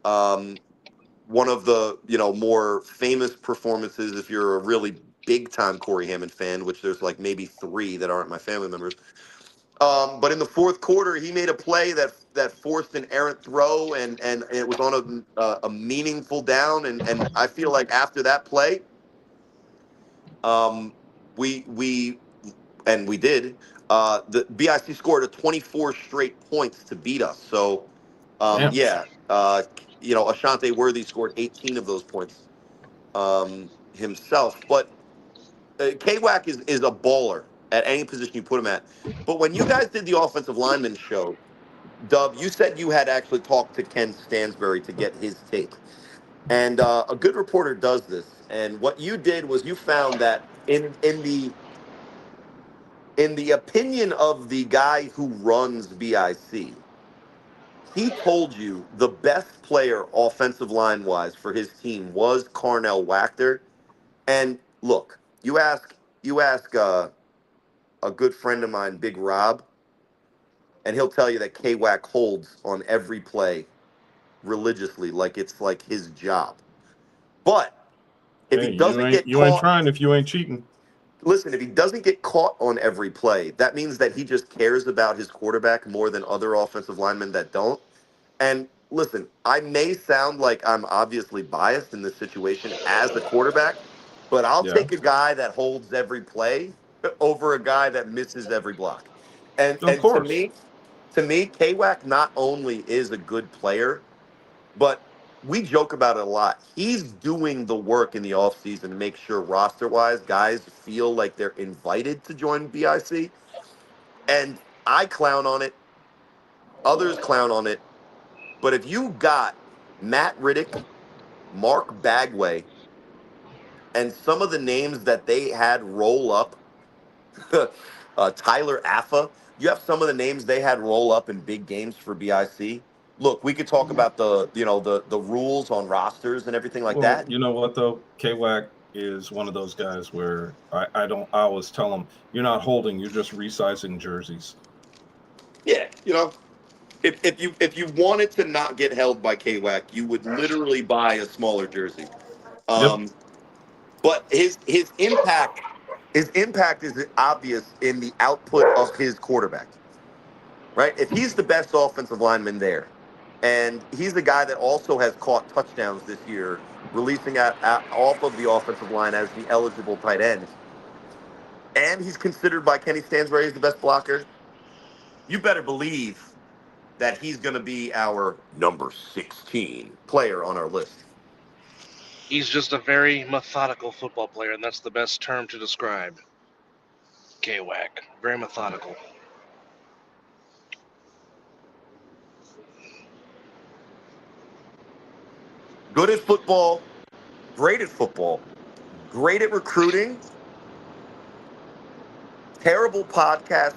One of the more famous performances, if you're a really big time Corey Hammond fan, which there's like maybe 3 that aren't my family members. But in the 4th quarter, he made a play that forced an errant throw, and it was on a meaningful down. And I feel like after that play, we did. The BIC scored a 24 straight points to beat us. So, Ashante Worthy scored 18 of those points himself. But K-Wack is a baller at any position you put him at. But when you guys did the offensive lineman show, Dub, you said you had actually talked to Ken Stansbury to get his take. And a good reporter does this. And what you did was you found that in the opinion of the guy who runs BIC, he told you the best player offensive line wise for his team was Carnell Wachter. And look, you ask a good friend of mine, Big Rob, and he'll tell you that K-Wack holds on every play religiously, like it's like his job. But if he doesn't get you caught, ain't trying if you ain't cheating. Listen, if he doesn't get caught on every play, that means that he just cares about his quarterback more than other offensive linemen that don't. And listen, I may sound like I'm obviously biased in this situation as a quarterback, but I'll take a guy that holds every play over a guy that misses every block. And Of course. to me, K-Wack not only is a good player, but we joke about it a lot. He's doing the work in the offseason to make sure roster-wise guys feel like they're invited to join BIC. And I clown on it. Others clown on it. But if you got Matt Riddick, Mark Bagway, and some of the names that they had roll up, Tyler Affa, you have some of the names they had roll up in big games for BIC. Look, we could talk about the rules on rosters and everything like that. You know what though? K-Wack is one of those guys where I always tell him, you're not holding, you're just resizing jerseys. Yeah, if you wanted to not get held by KWAC, you would literally buy a smaller jersey. Yep. But his impact is obvious in the output of his quarterback, right? If he's the best offensive lineman there, and he's the guy that also has caught touchdowns this year, releasing off of the offensive line as the eligible tight end, and he's considered by Kenny Stansbury as the best blocker, you better believe that he's going to be our number 16 player on our list. He's just a very methodical football player, and that's the best term to describe KWAC. Very methodical. Good at football, great at football, great at recruiting, terrible podcast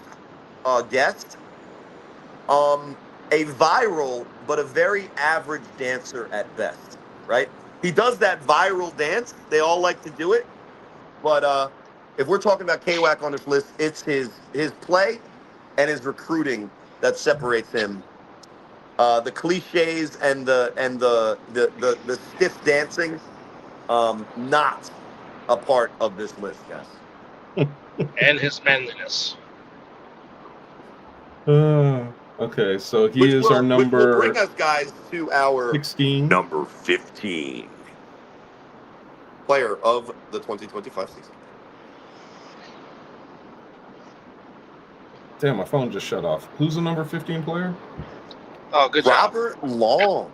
guest, a viral but a very average dancer at best, right? He does that viral dance. They all like to do it. But if we're talking about KWAC on this list, it's his play and his recruiting that separates him. The cliches and the stiff dancing, not a part of this list, guys. And his manliness. Okay, so he is our Which will number bring us, guys, to our 16. number 15 player of the 2025 season. Damn, my phone just shut off. Who's the number 15 player? Oh, good job. Robert Long,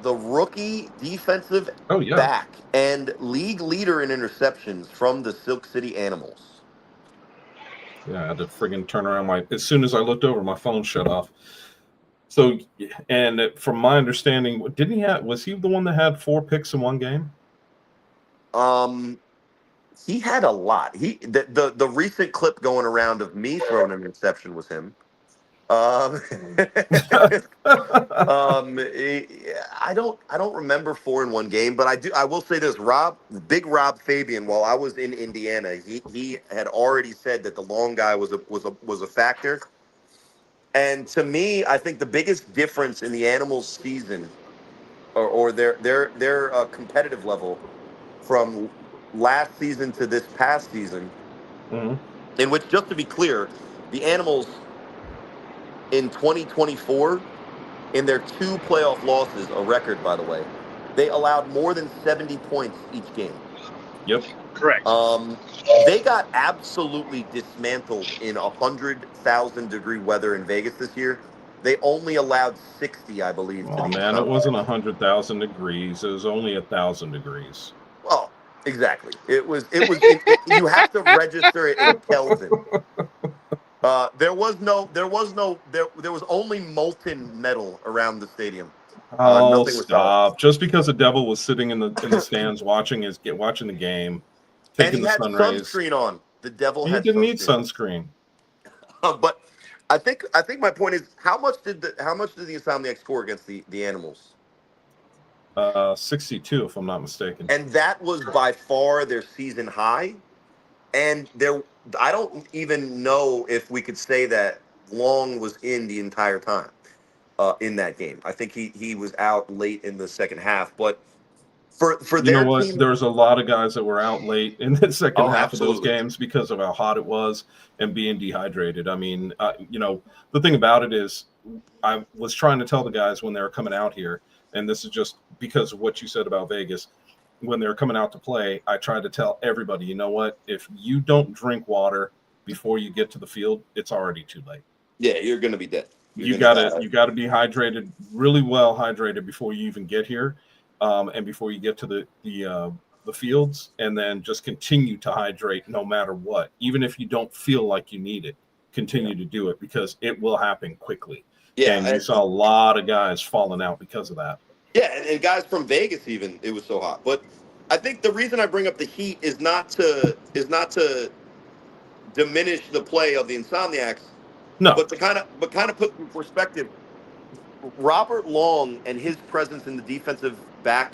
the rookie defensive Oh, yeah. back and league leader in interceptions from the Silk City Animals. Yeah, I had to friggin' turn around as soon as I looked over, my phone shut off. So, and from my understanding, was he the one that had 4 picks in one game? He had a lot. The recent clip going around of me throwing an interception was him. I don't remember 4 in one game, but I will say this: Big Rob Fabian, while I was in Indiana, he had already said that the long guy was a factor. And to me, I think the biggest difference in the Animals season or their competitive level from last season to this past season, in which, just to be clear, the Animals in 2024, in their 2 playoff losses, a record, by the way, they allowed more than 70 points each game. Yep. Correct. They got absolutely dismantled in 100,000-degree weather in Vegas this year. They only allowed 60, I believe. Oh, man, it wasn't 100,000 degrees. It was only 1,000 degrees. Well, exactly. It was. You have to register it in Kelvin. There was only molten metal around the stadium. Oh, Nothing was stop! Just because the devil was sitting in the stands watching the game, and taking he the had sun rays. sunscreen on. The devil He had didn't sunscreen. need sunscreen. But I think my point is, how much did the Insomniacs score against the Animals? 62, if I'm not mistaken. And that was by far their season high. And I don't even know if we could say that Long was in the entire time in that game. I think he was out late in the second half. But for their team, there's a lot of guys that were out late in the second half absolutely. of those games because of how hot it was and being dehydrated. I mean, the thing about it is, I was trying to tell the guys when they were coming out here, and this is just because of what you said about Vegas. When they're coming out to play, I tried to tell everybody, you know what? If you don't drink water before you get to the field, it's already too late. Yeah, you're going to be dead. You gotta be hydrated, really well hydrated before you even get here, and before you get to the fields, and then just continue to hydrate no matter what. Even if you don't feel like you need it, continue to do it because it will happen quickly. Yeah, and you saw a lot of guys falling out because of that. Yeah, and guys from Vegas even, it was so hot. But I think the reason I bring up the Heat is not to diminish the play of the Insomniacs. No. But to kind of put in perspective, Robert Long and his presence in the defensive back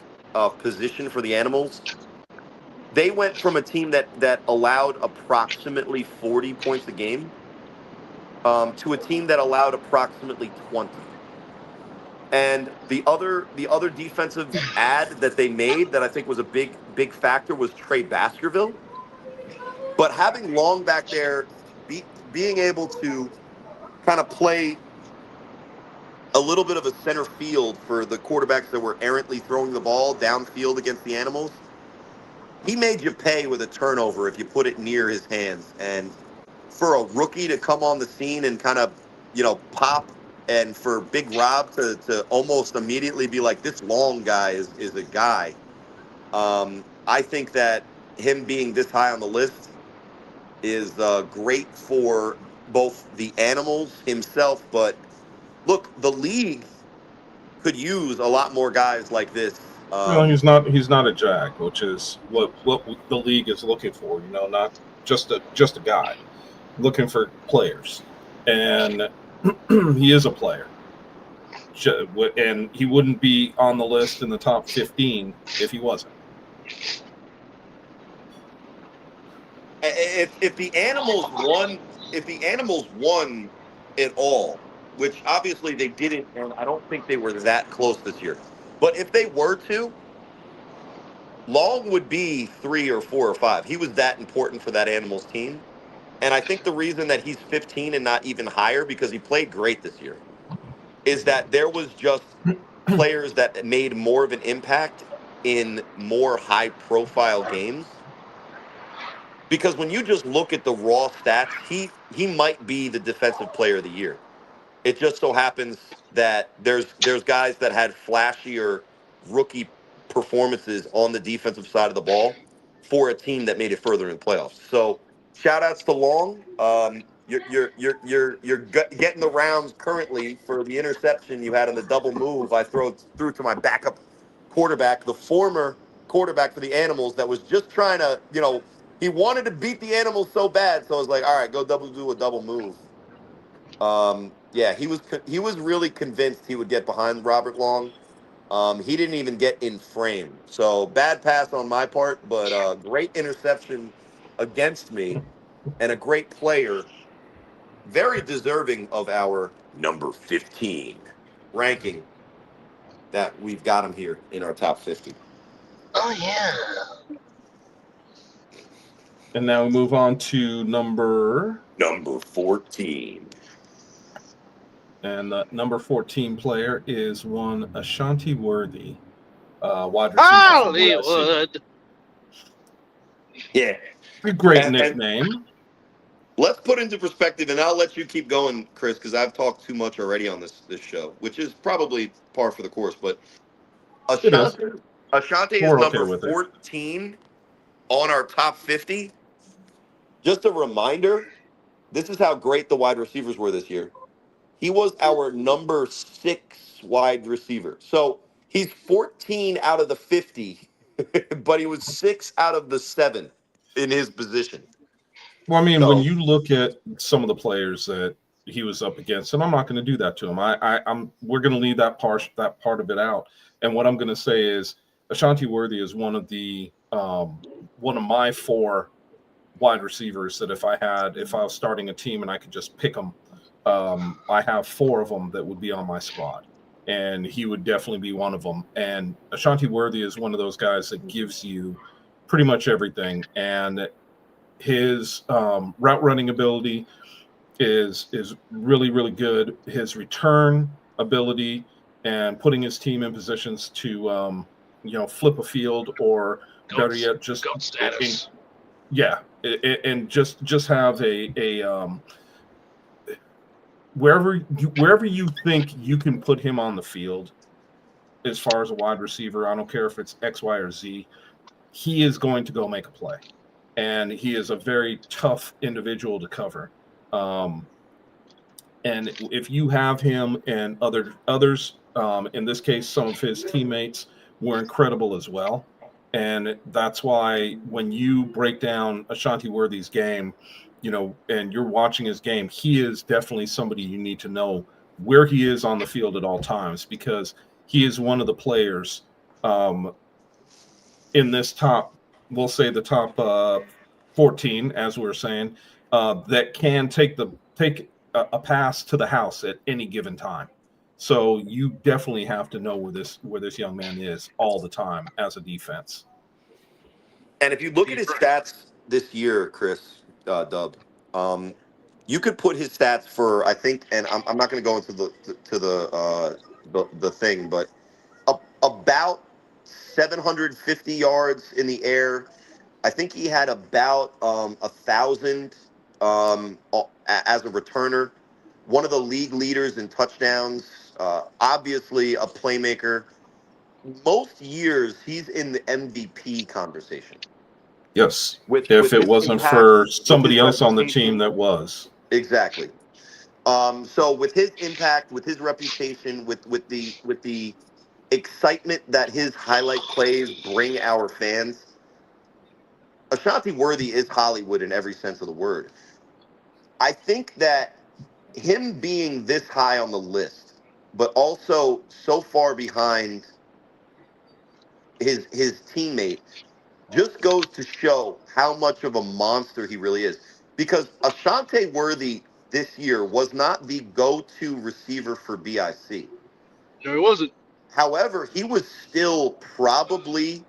position for the Animals, they went from a team that allowed approximately 40 points a game to a team that allowed approximately 20. And the other defensive ad that they made that I think was a big factor was Trey Baskerville. But having Long back there, being able to kind of play a little bit of a center field for the quarterbacks that were errantly throwing the ball downfield against the Animals, he made you pay with a turnover if you put it near his hands. And for a rookie to come on the scene and kind of, pop, and for Big Rob to almost immediately be like, this Long guy is a guy. I think that him being this high on the list is great for both the Animals himself, but look, the league could use a lot more guys like this. He's not a Jag, which is what the league is looking for. Not just a guy, looking for players, and he is a player. And he wouldn't be on the list in the top 15 if he wasn't. If the Animals won it all, which obviously they didn't, and I don't think they were that close this year. But if they were to, Long would be 3 or 4 or 5. He was that important for that Animals team. And I think the reason that he's 15 and not even higher, because he played great this year, is that there was just players that made more of an impact in more high-profile games. Because when you just look at the raw stats, he might be the defensive player of the year. It just so happens that there's guys that had flashier rookie performances on the defensive side of the ball for a team that made it further in the playoffs. So shout outs to Long. You're getting the rounds currently for the interception you had on the double move. I threw to my backup quarterback, the former quarterback for the Animals, that was just trying to, he wanted to beat the Animals so bad. So I was like, all right, go do a double move. Yeah, he was really convinced he would get behind Robert Long. He didn't even get in frame. So bad pass on my part, but great interception against me, and a great player, very deserving of our number 15 ranking that we've got him here in our top 50. Oh yeah. And now we move on to number 14. And the number 14 player is one Ashanti Worthy, wide receiver. Hollywood. Yeah. A great nickname. Let's put into perspective, and I'll let you keep going, Chris, because I've talked too much already on this show, which is probably par for the course. But Ashanti is number 14 on our top 50. Just a reminder, this is how great the wide receivers were this year. He was our number 6 wide receiver. So he's 14 out of the 50, but he was 6 out of the 7 in his position. Well, I mean, when you look at some of the players that he was up against, and I'm not going to do that to him. We're going to leave that part of it out. And what I'm going to say is Ashanti Worthy is one of my 4 wide receivers that if I was starting a team and I could just pick them, I have 4 of them that would be on my squad, and he would definitely be one of them. And Ashanti Worthy is one of those guys that gives you pretty much everything. And his route running ability is really, really good. His return ability and putting his team in positions to flip a field, or better yet, just status. And just have a wherever you think you can put him on the field as far as a wide receiver. I don't care if it's X, Y, or Z. He is going to go make a play. And he is a very tough individual to cover. And if you have him and others, in this case, some of his teammates were incredible as well. And that's why when you break down Ashanti Worthy's game, and you're watching his game, he is definitely somebody you need to know where he is on the field at all times, because he is one of the players in this top, we'll say the top 14, as we were saying, that can take a pass to the house at any given time. So you definitely have to know where this young man is all the time as a defense. And if you look at his stats this year, Chris, Dub, you could put his stats for, I think, and I'm not going to go into the thing, but about 750 yards in the air. I think he had about 1,000 as a returner. One of the league leaders in touchdowns. Obviously, a playmaker. Most years, he's in the MVP conversation. Yes. With If it his wasn't impact, for with somebody his else on the reputation. team that was. Exactly. So with his impact, with his reputation, with the excitement that his highlight plays bring our fans, Ashanti Worthy is Hollywood in every sense of the word. I think that him being this high on the list, but also so far behind his teammate, just goes to show how much of a monster he really is. Because Ashante Worthy this year was not the go-to receiver for BIC. No, he wasn't. However, he was still probably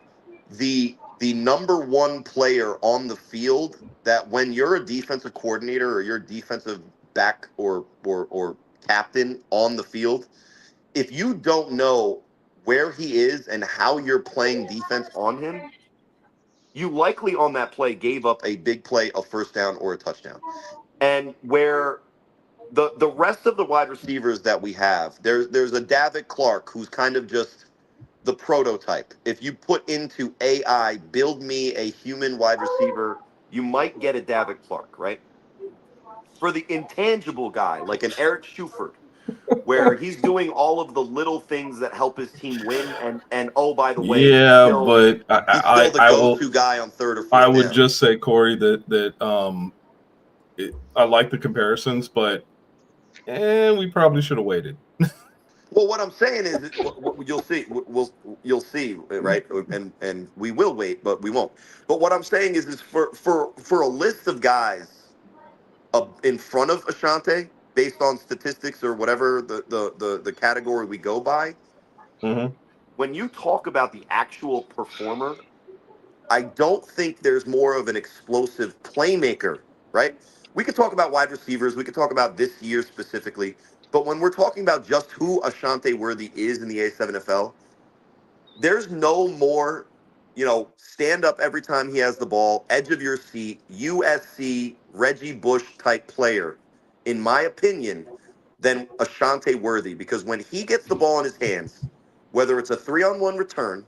the number one player on the field that when you're a defensive coordinator or you're a defensive back or captain on the field, if you don't know where he is and how you're playing defense on him, you likely on that play gave up a big play, a first down, or a touchdown. And where the rest of the wide receivers that we have, there's a David Clark who's kind of just the prototype. If you put into AI, build me a human wide receiver, you might get a David Clark, right? For the intangible guy, like an Eric Schuford, where he's doing all of the little things that help his team win, and oh, by the way, Yeah, but he's still the I go-to guy on third or I fourth would down. just say, Corey, that I like the comparisons, but we probably should have waited. Well, what I'm saying is, what you'll see, you'll see, right? And we will wait, but we won't. But what I'm saying is for a list of guys in front of Ashante, based on statistics or whatever the category we go by, Mm-hmm. when you talk about the actual performer, I don't think there's more of an explosive playmaker, right? We could talk about wide receivers. We could talk about this year specifically. But when we're talking about just who Ashante Worthy is in the A7FL, there's no more, stand up every time he has the ball, edge of your seat, USC, Reggie Bush type player, in my opinion, than Ashante Worthy. Because when he gets the ball in his hands, whether it's a 3-on-1 return,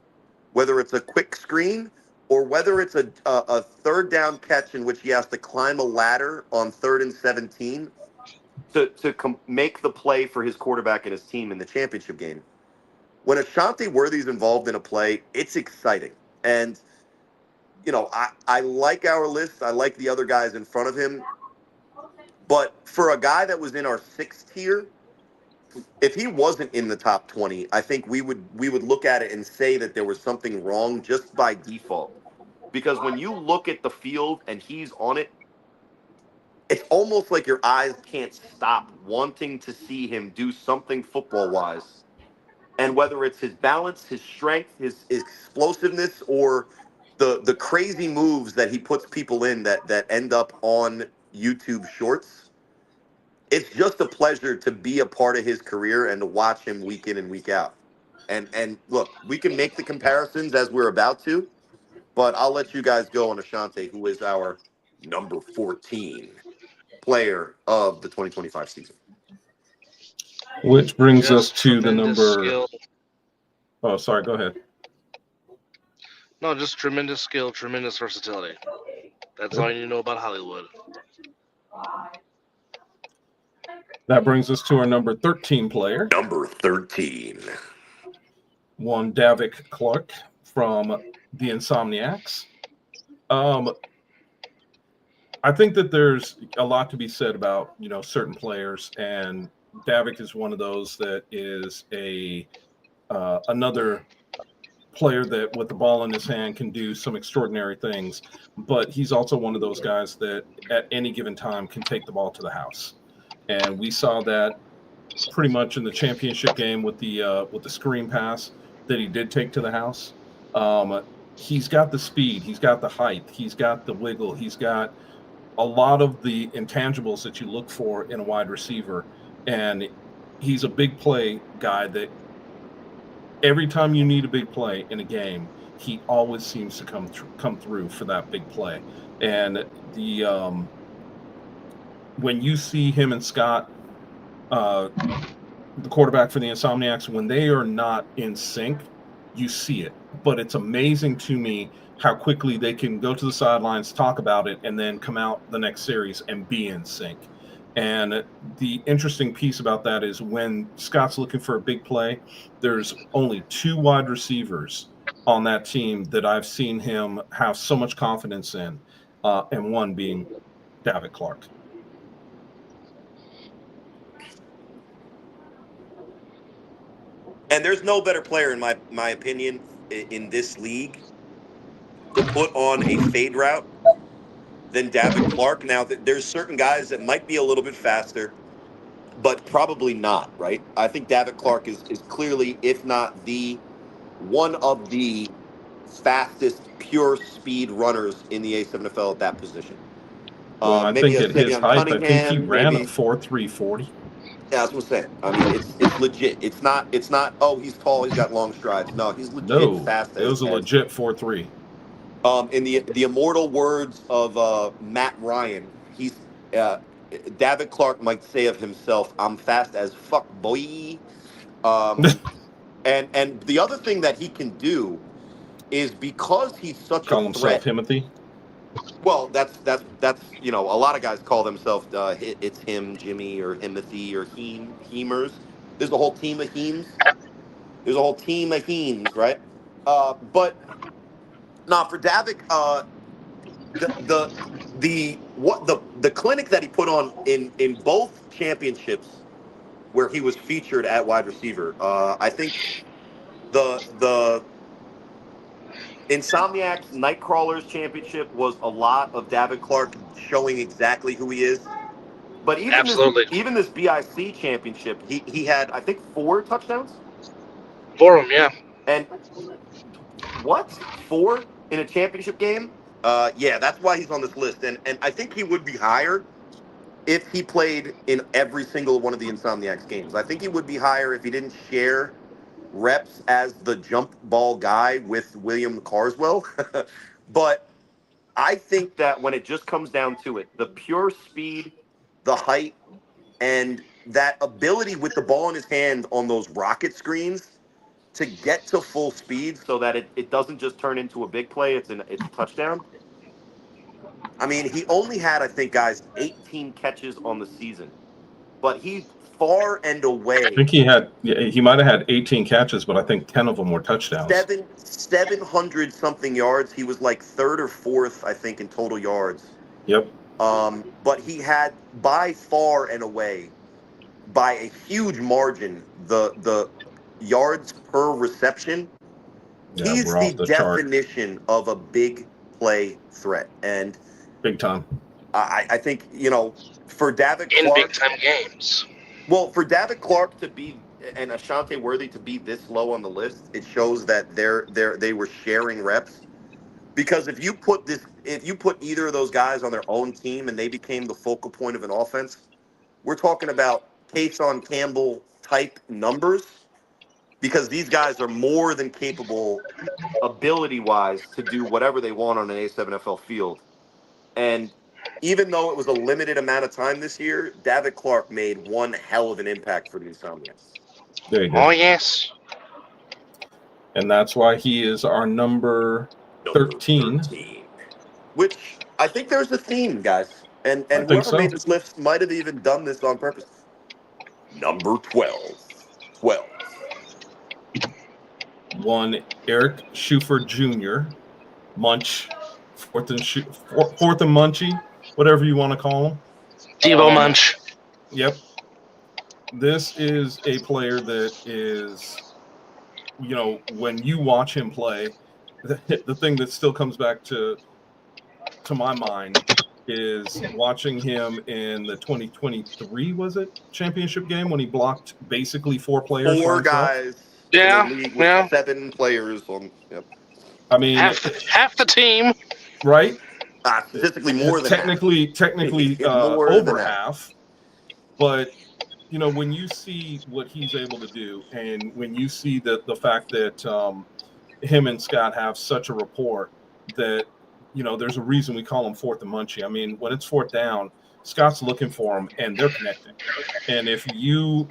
whether it's a quick screen, or whether it's a third down catch in which he has to climb a ladder on 3rd and 17 to make the play for his quarterback and his team in the championship game. When Ashante Worthy's involved in a play, it's exciting. And, I like our list. I like the other guys in front of him. But for a guy that was in our 6th tier, if he wasn't in the top 20, I think we would look at it and say that there was something wrong just by default. Because when you look at the field and he's on it, it's almost like your eyes can't stop wanting to see him do something football-wise. And whether it's his balance, his strength, his explosiveness, or the crazy moves that he puts people in that end up on YouTube Shorts, it's just a pleasure to be a part of his career and to watch him week in and week out. And look, we can make the comparisons as we're about to, but I'll let you guys go on Ashante, who is our number 14 player of the 2025 season. Which brings us Just to the tremendous number. skill. Oh, sorry. Go ahead. No, just tremendous skill, tremendous versatility. That's all you need to know about Hollywood. That brings us to our number 13 player. Number 13. One Davick Clark from the Insomniacs. I think that there's a lot to be said about, certain players, and Davick is one of those that is another player that with the ball in his hand can do some extraordinary things, but he's also one of those guys that at any given time can take the ball to the house. and we saw that pretty much in the championship game with the screen pass that he did take to the house. He's got the speed, he's got the height, he's got the wiggle, he's got a lot of the intangibles that you look for in a wide receiver, and he's a big play guy that every time you need a big play in a game, he always seems to come through for that big play. And the when you see him and Scott, the quarterback for the Insomniacs, when they are not in sync, you see it. But it's amazing to me how quickly they can go to the sidelines, talk about it, and then come out the next series and be in sync. And the interesting piece about that is when Scott's looking for a big play, there's only 2 wide receivers on that team that I've seen him have so much confidence in, and one being David Clark. And there's no better player, in my opinion, in this league to put on a fade route than David Clark. Now, there's certain guys that might be a little bit faster, but probably not, right? I think David Clark is clearly, if not the one of the fastest pure speed runners in the A7FL at that position. Well, I Maybe think a at his Savion height, I think he Cunningham, ran a maybe. 4.340. Yeah, that's what I'm saying. I mean, it's legit. It's not. Oh, he's tall. He's got long strides. No, he's legit No, fast. it was a legit 4.3. In the immortal words of Matt Ryan, he's David Clark might say of himself, "I'm fast as fuck, boy." And the other thing that he can do is because he's such a Call himself threat. Timothy. Well, that's a lot of guys call themselves it's him, Jimmy, or Himothy, or Heemers. There's a whole team of Heems. There's a whole team of Heems, right? But now for Davik, the clinic that he put on in both championships where he was featured at wide receiver. I think the Insomniacs Nightcrawlers Championship was a lot of David Clark showing exactly who he is. But Absolutely. even this BIC championship, he had, I think, 4 touchdowns. For him, yeah. And what? 4 in a championship game? Yeah, that's why he's on this list. And I think he would be higher if he played in every single one of the Insomniacs games. I think he would be higher if he didn't share reps as the jump ball guy with William Carswell. But I think that when it just comes down to it, the pure speed, the height, and that ability with the ball in his hand on those rocket screens to get to full speed so that it doesn't just turn into a big play, it's a touchdown. I mean, he only had, I think, guys, 18 catches on the season, but he far and I away think he might have had 18 catches, but I think 10 of them were touchdowns. 700 something yards. He was like 3rd or 4th, I think, in total yards. Yep. But he had by far and away, by a huge margin, the yards per reception. Yeah, He's we're the off the chart. definition of a big play threat. And Big time. I think, for David In Clark, big time games. well, for David Clark to be and Ashante Worthy to be this low on the list, it shows that they were sharing reps. Because if you put either of those guys on their own team and they became the focal point of an offense, we're talking about Kason Campbell type numbers, because these guys are more than capable ability wise to do whatever they want on an A7FL field. And even though it was a limited amount of time this year, David Clark made one hell of an impact for the Insomniacs. There you go. Oh, yes. And that's why he is our number 13. Which I think there's a theme, guys. And I think whoever so. made this list might have even done this on purpose. Number 12. 12. One, Eric Schuford Jr., Munch, fourth and Munchy, whatever you want to call him. Devo Munch. Yep. This is a player that is, when you watch him play, the thing that still comes back to my mind is watching him in the 2023, was it, championship game when he blocked basically 4 players by Four himself. guys in a Yeah, league with yeah. 7 players on. Yep. I mean, Half the team. right? Statistically, more than half. Technically, More than over half. half. But when you see what he's able to do, and when you see the fact that him and Scott have such a rapport, that there's a reason we call him fourth and Munchie. I mean, when it's fourth down, Scott's looking for him, and they're connecting. And if you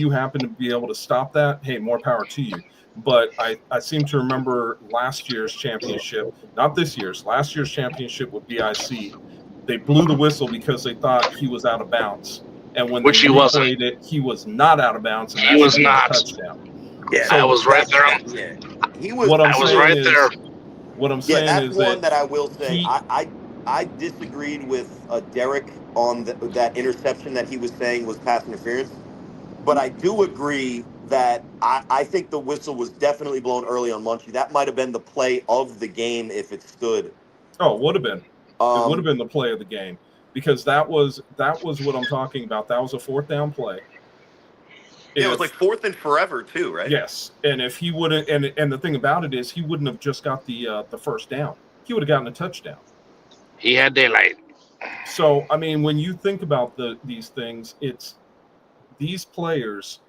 happen to be able to stop that, hey, more power to you. But I seem to remember last year's championship, not this year's, last year's championship with BIC. They blew the whistle because they thought he was out of bounds. And when Which they he wasn't. replayed it, he was not out of bounds, and He that should was have been a not. touchdown. Yeah, So I was right there. Yeah, he was. What I'm I was saying right is, there. what I'm Yeah, saying that's is one that that I will say. he, I disagreed with Derek on that interception that he was saying was pass interference, but I do agree that I think the whistle was definitely blown early on Munchie. That might have been the play of the game if it stood. it would have been. It would have Um, been the play of the game, because that was what I'm talking about. That was a fourth down play. yeah, it was If like 4th and forever too, right? Yes, and if he wouldn't, and the thing about it is, he wouldn't have just got the first down. He would have gotten a touchdown. He had daylight. So I mean, when you think about these things, it's these players.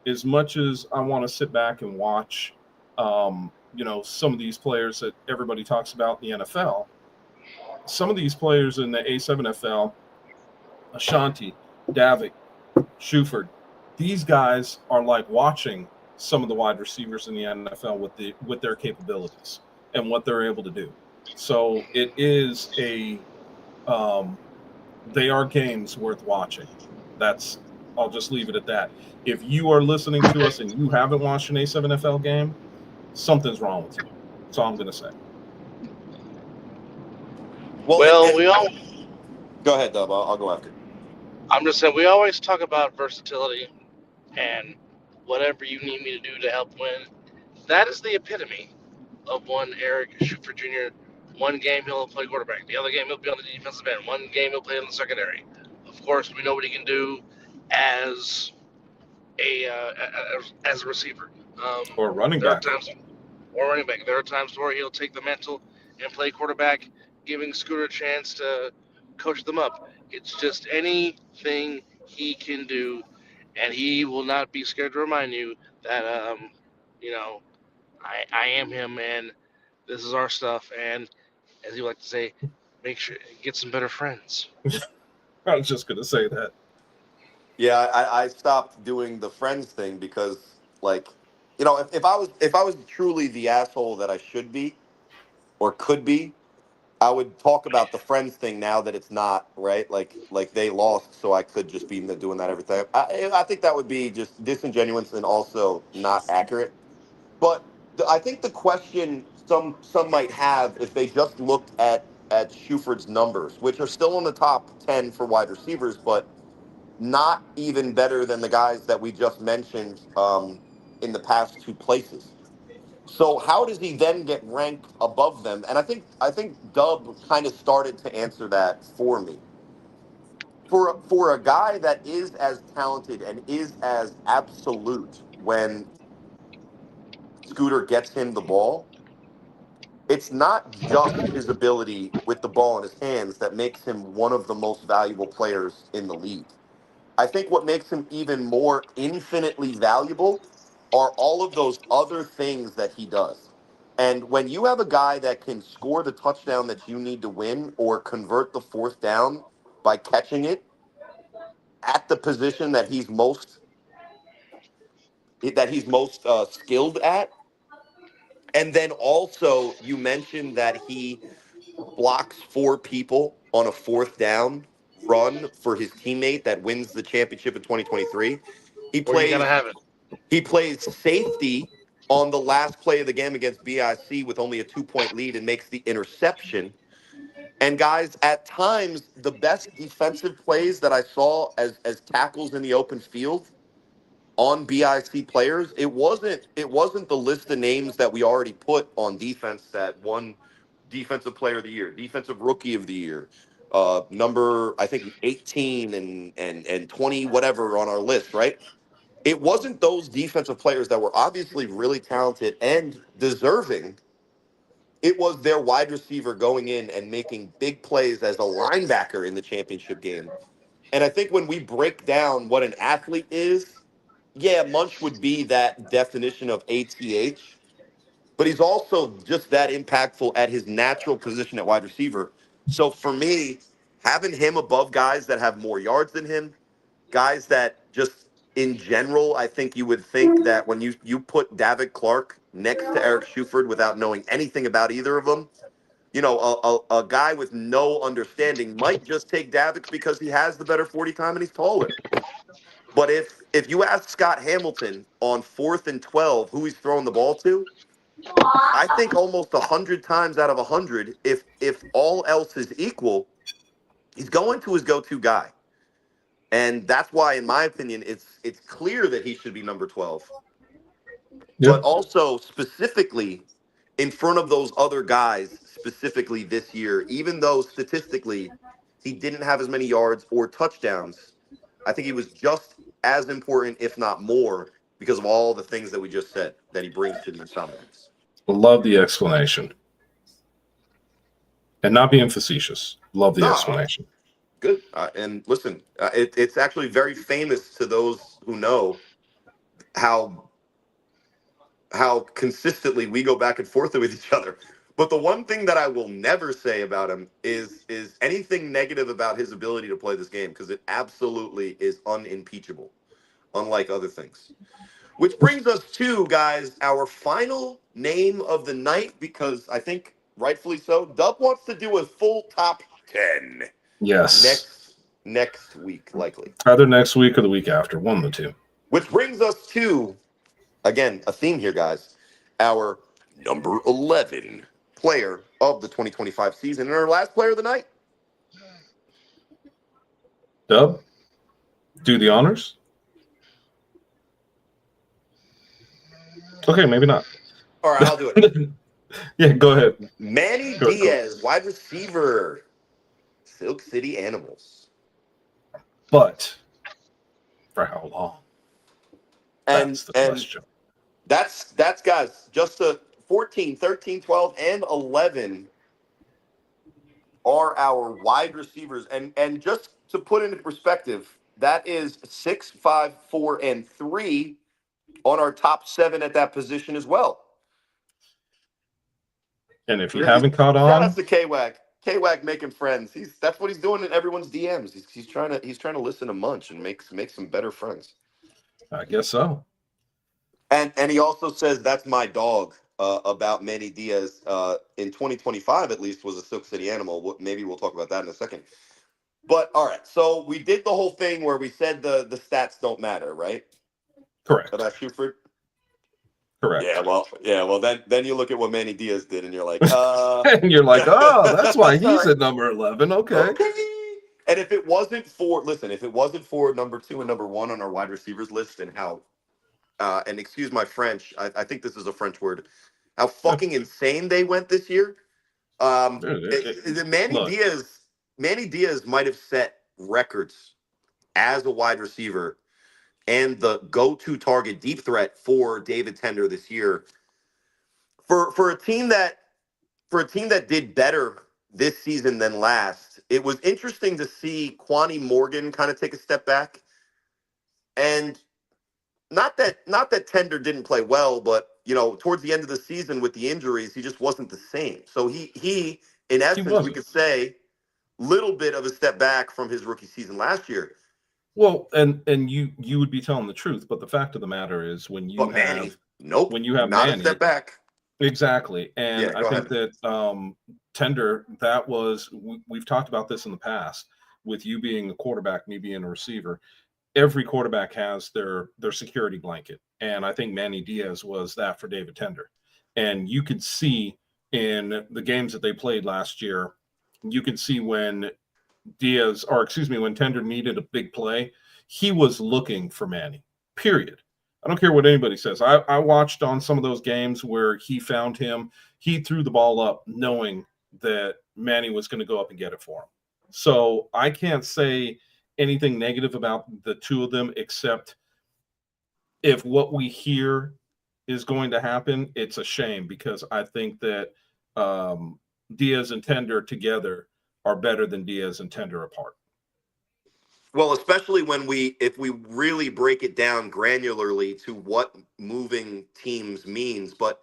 As much as I want to sit back and watch, some of these players that everybody talks about in the NFL, some of these players in the A7FL, Ashanti, Davik, Shuford, these guys are like watching some of the wide receivers in the NFL with their capabilities and what they're able to do. So it is they are games worth watching. I'll just leave it at that. If you are listening to us and you haven't watched an A7FL game, something's wrong with you. That's all I'm going to say. Well, we all. Go ahead, Dub. I'll go after. I'm just saying we always talk about versatility and whatever you need me to do to help win. That is the epitome of one Eric Schuffer Jr. One game he'll play quarterback. The other game he'll be on the defensive end. One game he'll play in the secondary. Of course, we know what he can do as as a receiver. Or running There are back. times, or running back. There are times where he'll take the mantle and play quarterback, giving Scooter a chance to coach them up. It's just anything he can do, and he will not be scared to remind you that you know I am him, and this is our stuff. And as you like to say, make sure get some better friends. I was just going to say that. Yeah, I stopped doing the friends thing because, like, if I was truly the asshole that I should be or could be, I would talk about the friends thing now that it's not right. Like they lost, so I could just be doing that every time. I think that would be just disingenuous and also not accurate. But I think the question some might have if they just looked at Shuford's numbers, which are still in the top 10 for wide receivers, but not even better than the guys that we just mentioned in the past 2 places. So how does he then get ranked above them? And I think Dub kind of started to answer that for me. For a guy that is as talented and is as absolute when Scooter gets him the ball, it's not just his ability with the ball in his hands that makes him one of the most valuable players in the league. I think what makes him even more infinitely valuable are all of those other things that he does. And when you have a guy that can score the touchdown that you need to win or convert the fourth down by catching it at the position that he's most skilled at, and then also you mentioned that he blocks 4 people on a fourth down run for his teammate that wins the championship in 2023. He Where you gotta plays have it. he plays safety on the last play of the game against BIC with only a 2-point lead and makes the interception. And guys, at times the best defensive plays that I saw as tackles in the open field on BIC players, it wasn't the list of names that we already put on defense that won defensive player of the year, defensive rookie of the year, number I think 18 and 20 whatever on our list, right? It wasn't those defensive players that were obviously really talented and deserving. It was their wide receiver going in and making big plays as a linebacker in the championship game. And I think when we break down what an athlete is, yeah, Munch would be that definition of ATH, but he's also just that impactful at his natural position at wide receiver. So for me, having him above guys that have more yards than him, guys that just in general, I think you would think that when you put David Clark next to Eric Shuford without knowing anything about either of them, you know, a guy with no understanding might just take Davick because he has the better 40 time and he's taller. But if you ask Scott Hamilton on 4th and 12 who he's throwing the ball to, I think almost 100 times out of 100, if all else is equal, he's going to his go-to guy. And that's why, in my opinion, it's clear that he should be number 12. Yep. But also specifically in front of those other guys, specifically this year, even though statistically he didn't have as many yards or touchdowns, I think he was just as important, if not more, because of all the things that we just said that he brings to the Insomniacs. Love the explanation. And not being facetious. Love the explanation. Good. And listen, it's actually very famous to those who know how consistently we go back and forth with each other. But the one thing that I will never say about him is anything negative about his ability to play this game, because it absolutely is unimpeachable, unlike other things. Which brings us to, guys, our final name of the night, because I think rightfully so, Dub wants to do a full top 10. Yes. Next week, likely. Either next week or the week after, one of the two. Which brings us to, again, a theme here, guys. Our number 11 player of the 2025 season and our last player of the night. Dub, do the honors. Okay, maybe not. All right, I'll do it. Yeah, go ahead. Manny Diaz, wide receiver, Silk City Animals. But for how long? That's the question. That's guys, just a 14, 13, 12, and 11 are our wide receivers. And just to put into perspective, that is 6, 5, 4, and 3 on our top 7 at that position as well. And if you haven't caught on, shout out to K-Wag. K-Wag making friends. That's what he's doing in everyone's DMs. He's trying to listen to Munch and make some better friends. I guess so. And he also says that's my dog about Manny Diaz in 2025 at least was a Silk City Animal. Maybe we'll talk about that in a second. But all right, so we did the whole thing where we said the stats don't matter, right? Correct. About Shuford. Correct. Yeah, well then you look at what Manny Diaz did and you're like, and you're like, oh, that's why he's at number 11. Okay. And if it wasn't for number 2 and number 1 on our wide receivers list and how and excuse my French, I think this is a French word, how fucking insane they went this year. Manny Diaz might have set records as a wide receiver and the go-to target deep threat for David Tender this year. For a team that did better this season than last, it was interesting to see Quani Morgan kind of take a step back. And not that Tender didn't play well, but towards the end of the season with the injuries, he just wasn't the same. So he in essence, we could say, little bit of a step back from his rookie season last year. Well, and you would be telling the truth, but the fact of the matter is when you have Manny, not Manny, a step back. Exactly. And Yeah, I think that Tender, that was, we've talked about this in the past with you being a quarterback, me being a receiver. Every quarterback has their security blanket. And I think Manny Diaz was that for David Tender. And you could see in the games that they played last year, you could see when when Tender needed a big play, he was looking for Manny, period. I don't care what anybody says. I watched on some of those games where he found him. He threw the ball up knowing that Manny was going to go up and get it for him. So I can't say anything negative about the two of them, except if what we hear is going to happen, it's a shame because I think that Diaz and Tender together are better than Diaz and Tender apart. Well, especially if we really break it down granularly to what moving teams means. But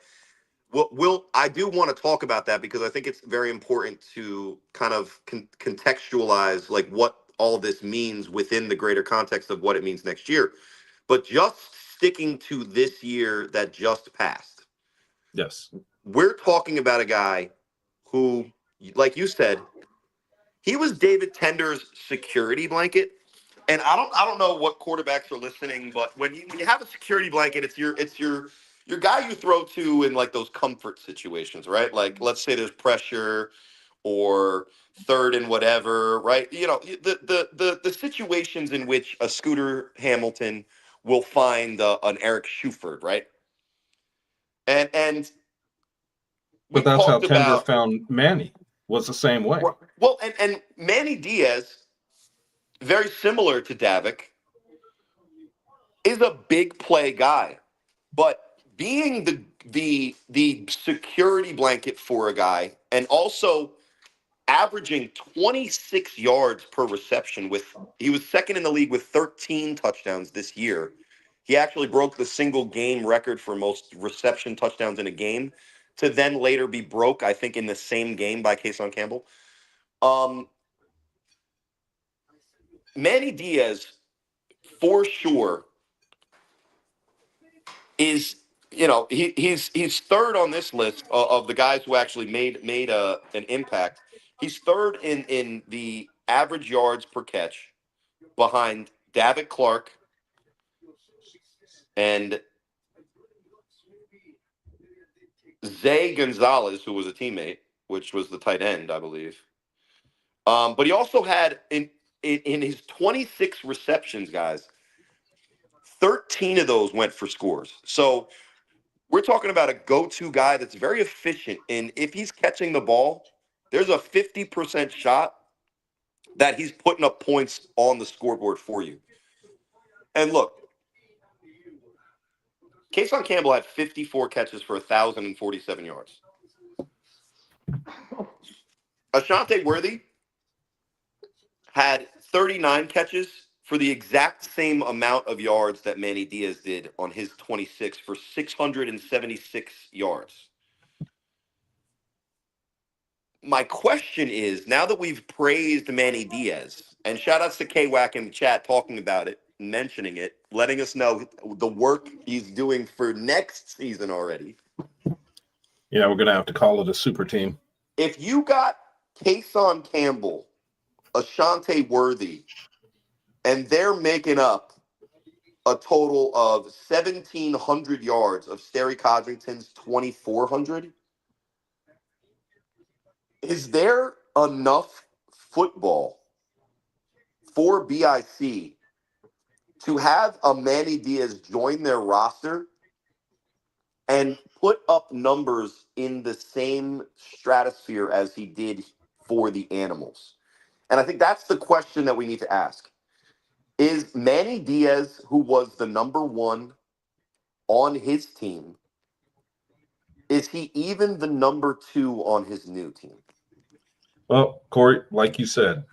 I do want to talk about that because I think it's very important to kind of contextualize like what all this means within the greater context of what it means next year. But just sticking to this year that just passed. Yes. We're talking about a guy who, like you said, he was David Tender's security blanket. And I don't know what quarterbacks are listening, but when you have a security blanket, it's your guy you throw to in like those comfort situations, right? Like let's say there's pressure or third and whatever, right? You know, the situations in which a Scooter Hamilton will find an Eric Schuford, right? And we But that's how talked Tender about found Manny, was the same way. well, and Manny Diaz, very similar to Davik, is a big play guy, but being the security blanket for a guy and also averaging 26 yards per reception he was second in the league with 13 touchdowns this year. He actually broke the single game record for most reception touchdowns in a game to then later be broke, I think, in the same game by Kason Campbell. Manny Diaz, for sure, is he's third on this list of the guys who actually made an impact. He's third in the average yards per catch behind Davik Clark and Zay Gonzalez, who was a teammate, which was the tight end, I believe. But he also had in his 26 receptions, guys, 13 of those went for scores. So we're talking about a go-to guy that's very efficient. And if he's catching the ball, there's a 50% shot that he's putting up points on the scoreboard for you. And look, Kason Campbell had 54 catches for 1,047 yards. Ashante Worthy had 39 catches for the exact same amount of yards that Manny Diaz did on his 26 for 676 yards. My question is, now that we've praised Manny Diaz, and shout outs to K-Wack in the chat talking about it, mentioning it, letting us know the work he's doing for next season already. Yeah, we're going to have to call it a super team. If you got Kason Campbell, Ashante Worthy, and they're making up a total of 1,700 yards of Sterry Codrington's 2,400, is there enough football for BIC to have a Manny Diaz join their roster and put up numbers in the same stratosphere as he did for the Animals? And I think that's the question that we need to ask. Is Manny Diaz, who was the number one on his team, is he even the number two on his new team? Well, Corey, like you said,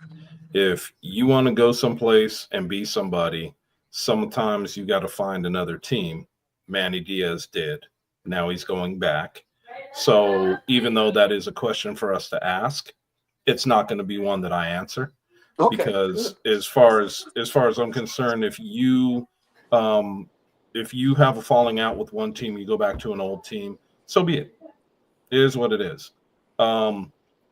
if you want to go someplace and be somebody, sometimes you got to find another team. Manny Diaz did. Now he's going back. So even though that is a question for us to ask, it's not going to be one that I answer. Okay. Because as far as I'm concerned, if you have a falling out with one team, you go back to an old team, so be it. It is what it is.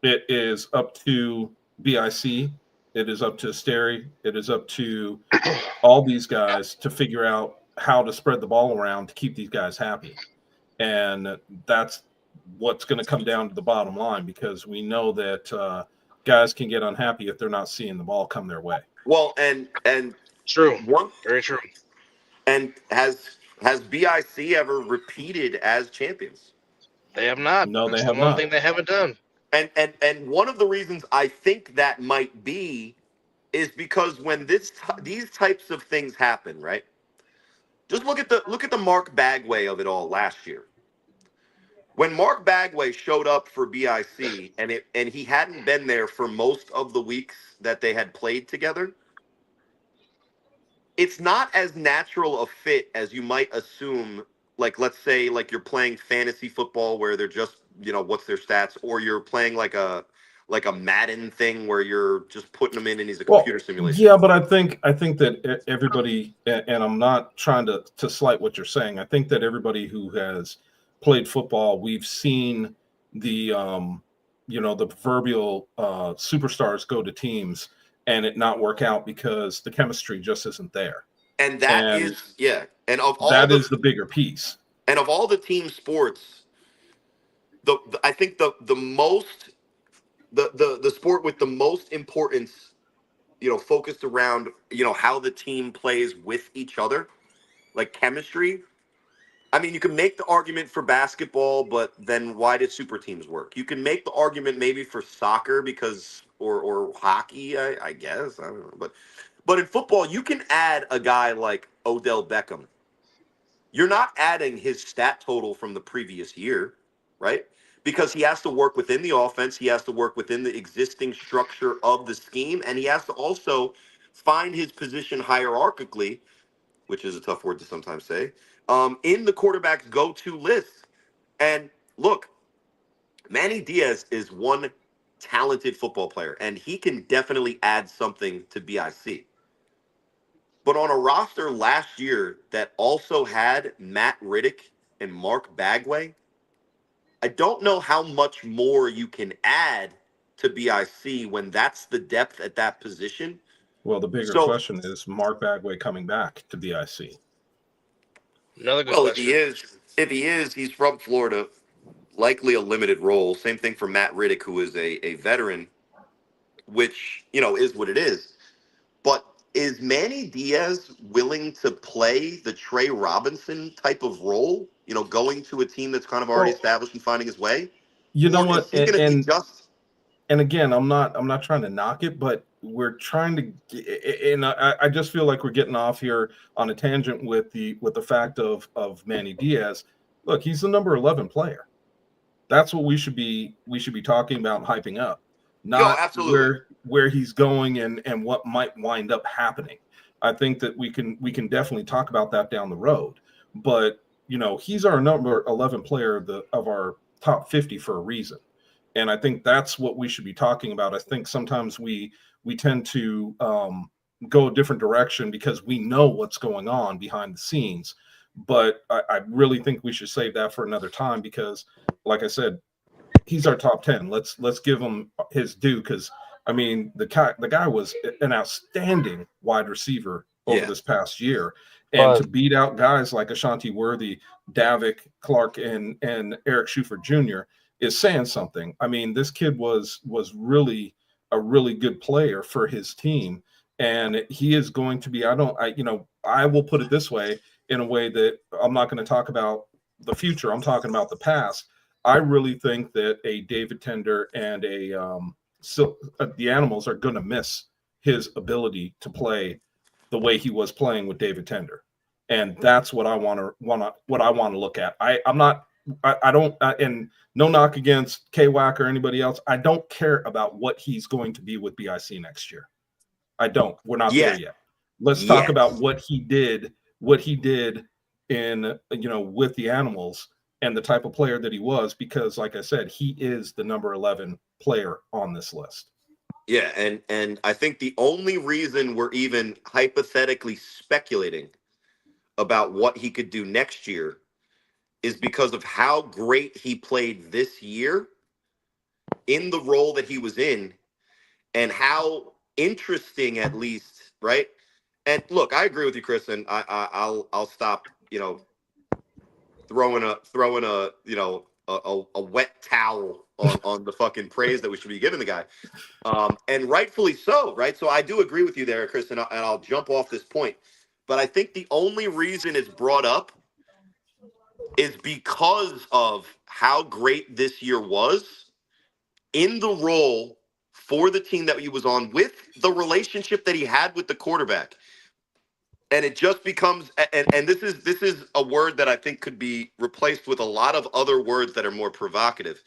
It is up to BIC. It is up to Sterry. It is up to all these guys to figure out how to spread the ball around to keep these guys happy. And that's what's going to come down to the bottom line, because we know that guys can get unhappy if they're not seeing the ball come their way. Well, and true, very true. And has BIC ever repeated as champions? They have not. No, That's they have the one not. thing they haven't done. And one of the reasons I think that might be is because when these types of things happen, right? Just look at the Mark Bagway of it all last year. When Mark Bagway showed up for BIC and he hadn't been there for most of the weeks that they had played together, it's not as natural a fit as you might assume. Like, let's say, like you're playing fantasy football where they're just, what's their stats, or you're playing like a Madden thing where you're just putting them in and he's a Well, computer simulation. yeah, but I think that everybody, and I'm not trying to slight what you're saying. I think that everybody who has played football, we've seen the the proverbial superstars go to teams and it not work out because the chemistry just isn't there, And that and is, yeah. And of all that the is the bigger piece. team sports, I think the most the sport with the most importance, focused around, how the team plays with each other, like chemistry. I mean, you can make the argument for basketball, but then why did super teams work? You can make the argument maybe for soccer because or hockey, I guess. I don't know. But in football, you can add a guy like Odell Beckham. You're not adding his stat total from the previous year, right? Because he has to work within the offense, he has to work within the existing structure of the scheme, and he has to also find his position hierarchically, which is a tough word to sometimes say, in the quarterback's go-to list. And look, Manny Diaz is one talented football player, and he can definitely add something to BIC. But on a roster last year that also had Matt Riddick and Mark Bagway, I don't know how much more you can add to BIC when that's the depth at that position. Well, the bigger So, question is Mark Bagway coming back to BIC. Another good well, question. if he is, he's from Florida, likely a limited role. Same thing for Matt Riddick, who is a veteran, which, is what it is. But is Manny Diaz willing to play the Trey Robinson type of role, going to a team that's kind of already Well, established and finding his way? you know Or is what, he going to be just. and again, I'm not trying to knock it, but we're trying to, and I just feel like we're getting off here on a tangent with the fact of Manny Diaz. Look, he's the number 11 player. That's what we should be talking about and hyping up, Yo, not absolutely. where he's going and what might wind up happening. I think that we can definitely talk about that down the road, but he's our number 11 player of our top 50 for a reason, and I think that's what we should be talking about. I think sometimes we tend to go a different direction because we know what's going on behind the scenes, but I really think we should save that for another time because, like I said, he's our top 10. Let's give him his due because I mean the guy was an outstanding wide receiver over Yeah. this past year, and But to beat out guys like Ashanti Worthy, Davik Clark, and Eric Schuford Jr. is saying something. I mean, this kid was really a really good player for his team, and he is going to be. I will put it this way, in a way that I'm not going to talk about the future. I'm talking about the past. I really think that a David Tender and the Animals are going to miss his ability to play the way he was playing with David Tender, and that's what I want to look at. I'm not. I don't. And no knock against K-Wack or anybody else. I don't care about what he's going to be with BIC next year. I don't. We're not there Yeah. yet. Let's talk about Yes. what he did. What he did in with the Animals and the type of player that he was, because like I said, he is the number 11 player on this list. Yeah, and I think the only reason we're even hypothetically speculating about what he could do next year is because of how great he played this year in the role that he was in and how interesting, at least, right? And look, I agree with you, Chris, and I'll stop, throwing a a wet towel on the fucking praise that we should be giving the guy, and rightfully so, right? So I do agree with you there, Chris, and I'll jump off this point, but I think the only reason it's brought up is because of how great this year was in the role for the team that he was on with the relationship that he had with the quarterback. And it just becomes, and this is a word that I think could be replaced with a lot of other words that are more provocative.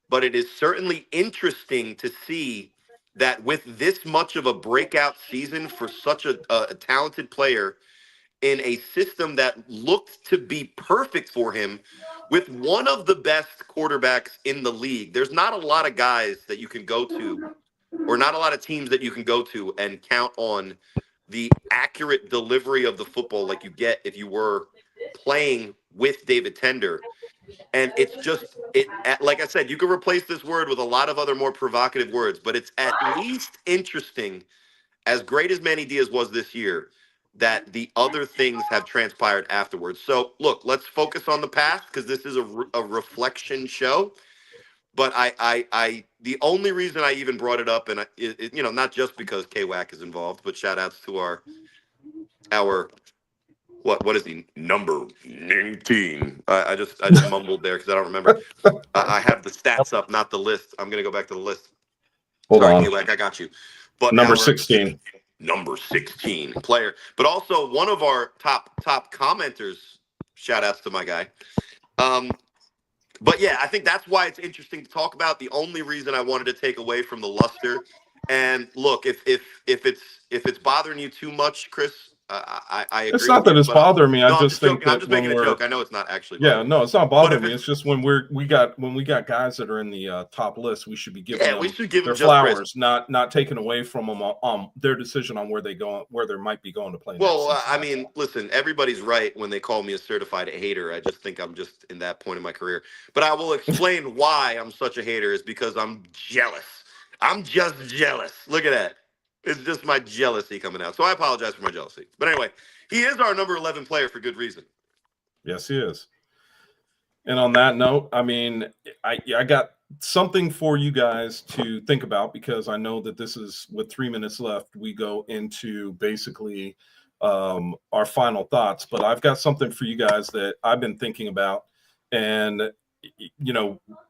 But it is certainly interesting to see that with this much of a breakout season for such a talented player in a system that looked to be perfect for him with one of the best quarterbacks in the league. There's not a lot of guys that you can go to, or not a lot of teams that you can go to and count on the accurate delivery of the football like you get if you were playing with David Tender. And it's just, like I said, you can replace this word with a lot of other more provocative words, but it's at least interesting, as great as Manny Diaz was this year, that the other things have transpired afterwards. So look, let's focus on the past because this is a reflection show. But the only reason I even brought it up, and not just because KWAC is involved, but shout outs to our what is he, number 19? I just mumbled there because I don't remember. I have the stats up, not the list. I'm gonna go back to the list. Hold Sorry, on. KWAC, I got you. But Number 16. Number 16 player, but also one of our top commenters. Shout outs to my guy. But yeah, I think that's why it's interesting to talk about. The only reason I wanted to take away from the luster, and look, if it's bothering you too much, Chris, I agree. It's not that it's bothering me. I just think that I'm just making a joke. I know it's not actually. Yeah, no, it's not bothering me. It's just when we got guys that are in the top list, we should be giving them their flowers, not taking away from them their decision on where they might be going to play. Well, I mean, listen, everybody's right when they call me a certified hater. I just think I'm just in that point in my career. But I will explain why I'm such a hater is because I'm jealous. I'm just jealous. Look at that. It's just my jealousy coming out. So I apologize for my jealousy. But anyway, he is our number 11 player for good reason. Yes, he is. And on that note, I mean, I got something for you guys to think about because I know that this is with 3 minutes left. We go into basically our final thoughts, but I've got something for you guys that I've been thinking about. And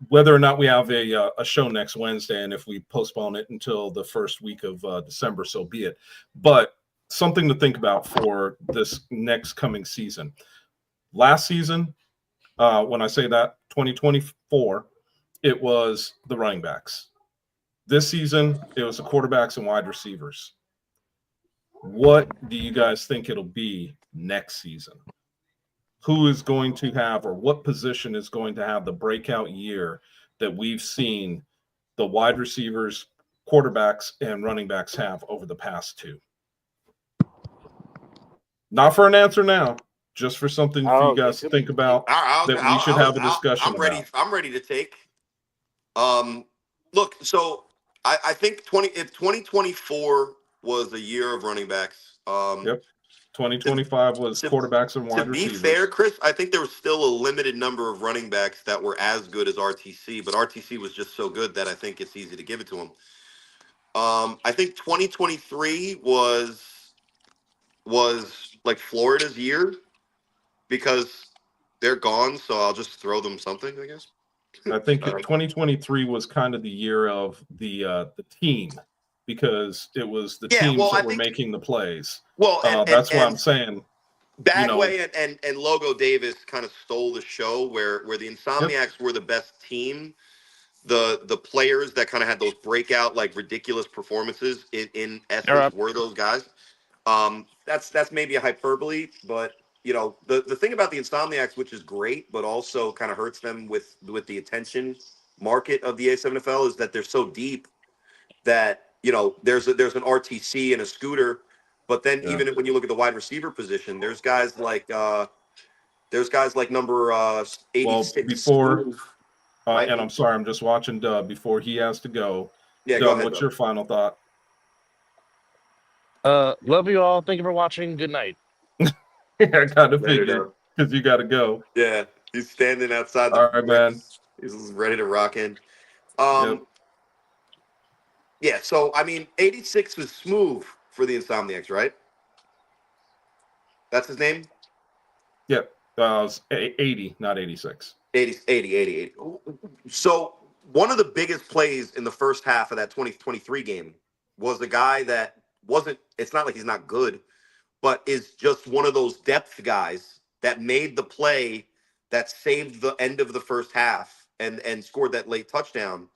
whether or not we have a show next Wednesday, and if we postpone it until the first week of December, so be it. But something to think about for this next coming season. Last season, when I say that, 2024, it was the running backs. This season, it was the quarterbacks and wide receivers. What do you guys think it'll be next season? Who is going to have, or what position is going to have the breakout year that we've seen the wide receivers, quarterbacks, and running backs have over the past two? Not for an answer now, just for something for you guys to think about that we should have a discussion about. I'm ready to take. Look, so I think if 2024 was a year of running backs. Yep. 2025 was quarterbacks and wide receivers. To be fair, Chris, I think there was still a limited number of running backs that were as good as RTC, but RTC was just so good that I think it's easy to give it to him. I think 2023 was like Florida's year because they're gone, so I'll just throw them something, I guess. I think 2023 was kind of the year of the team because it was the teams that were making the plays. Well, that's why I'm saying Bagway and Logo Davis kind of stole the show where the Insomniacs were the best team. The players that kind of had those breakout, like ridiculous performances in essence were those guys. That's maybe a hyperbole, but the thing about the Insomniacs, which is great, but also kind of hurts them with the attention market of the A7FL, is that they're so deep that there's an RTC and a Scooter, but then even when you look at the wide receiver position, there's guys like number 86. Well, before and I'm sorry, I'm just watching Dub before he has to go. Yeah, Dub, go ahead. What's your final thought? Love you all. Thank you for watching. Good night. I kind of figured because you got to go. Yeah, he's standing outside. All right, man. He's ready to rock in. Yeah, so I mean, 86 was smooth for the Insomniacs, right? That's his name? Yep. 80, not 86. 80. So one of the biggest plays in the first half of that 2023 game was the guy that wasn't, it's not like he's not good, but is just one of those depth guys that made the play that saved the end of the first half and scored that late touchdown.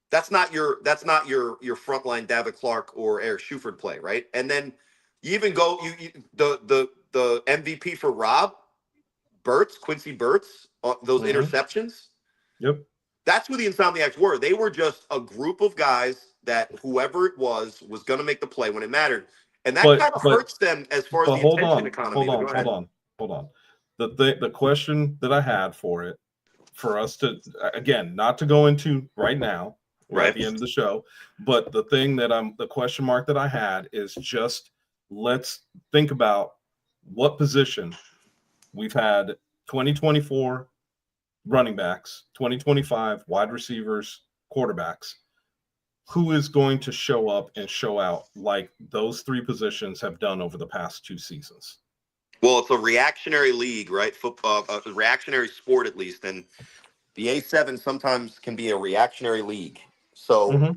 That's not your frontline David Clark or Eric Shuford play, right? And then you even go the MVP for Rob Burt's, Quincy Burt's, those interceptions. Yep. That's who the Insomniacs were. They were just a group of guys that whoever it was going to make the play when it mattered. And that kind of hurts them as far as the attention economy. Hold on. The question that I had for us to, again, not to go into right now, right at the end of the show, but the question mark that I had is just, let's think about what position we've had 2024 running backs, 2025 wide receivers, quarterbacks. Who is going to show up and show out like those three positions have done over the past 2 seasons? Well, it's a reactionary league, right? Football, a reactionary sport at least, and the A7 sometimes can be a reactionary league. So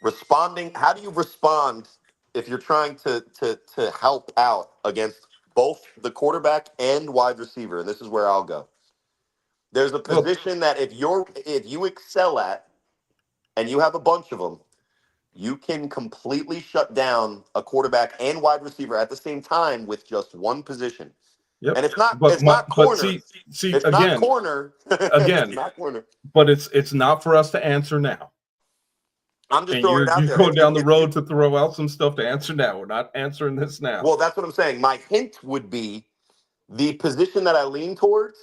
responding, how do you respond if you're trying to help out against both the quarterback and wide receiver? And this is where I'll go. There's a position that if you excel at and you have a bunch of them, you can completely shut down a quarterback and wide receiver at the same time with just one position. Yep. And it's not corner. See it's again, not corner. Again, it's not corner. But it's not for us to answer now. I'm just throwing it out there. You go down the road to throw out some stuff to answer now. We're not answering this now. Well, that's what I'm saying. My hint would be the position that I lean towards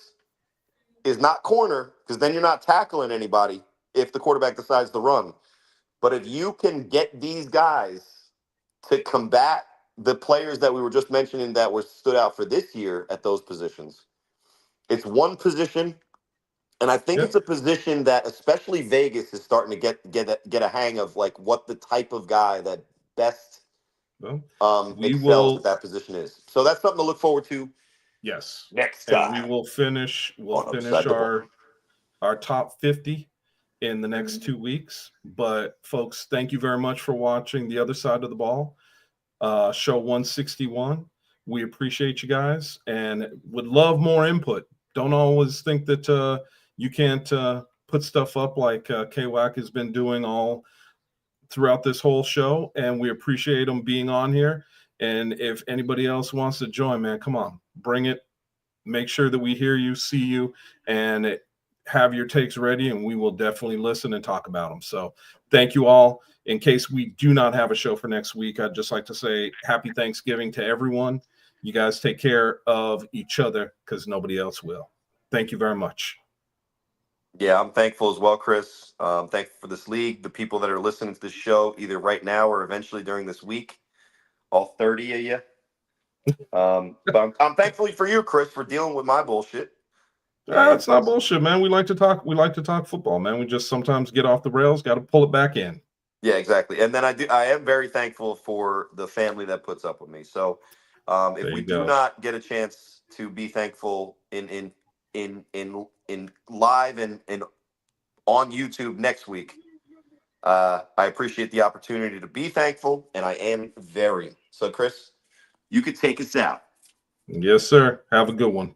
is not corner, because then you're not tackling anybody if the quarterback decides to run. But if you can get these guys to combat the players that we were just mentioning that were stood out for this year at those positions, it's one position. And I think it's a position that especially Vegas is starting to get a hang of, like what the type of guy that best excels at that position is. So that's something to look forward to. Yes. Next time. And we'll finish our top 50 in the next 2 weeks. But folks, thank you very much for watching The Other Side of the Ball, show 161. We appreciate you guys and would love more input. Don't always think that you can't put stuff up like KWAC has been doing all throughout this whole show, and we appreciate them being on here. And if anybody else wants to join, man, come on, bring it. Make sure that we hear you, see you, and have your takes ready, and we will definitely listen and talk about them. So thank you all. In case we do not have a show for next week, I'd just like to say happy Thanksgiving to everyone. You guys take care of each other because nobody else will. Thank you very much. Yeah, I'm thankful as well, Chris. Thankful for this league, the people that are listening to this show, either right now or eventually during this week, all 30 of you. But I'm thankful for you, Chris, for dealing with my bullshit. It's not bullshit, man. We like to talk football, man. We just sometimes get off the rails, got to pull it back in. Yeah, exactly. And then I am very thankful for the family that puts up with me. So if we do not get a chance to be thankful in live and on YouTube next week, I appreciate the opportunity to be thankful, and I am very. So, Chris, you could take us out. Yes, sir. Have a good one.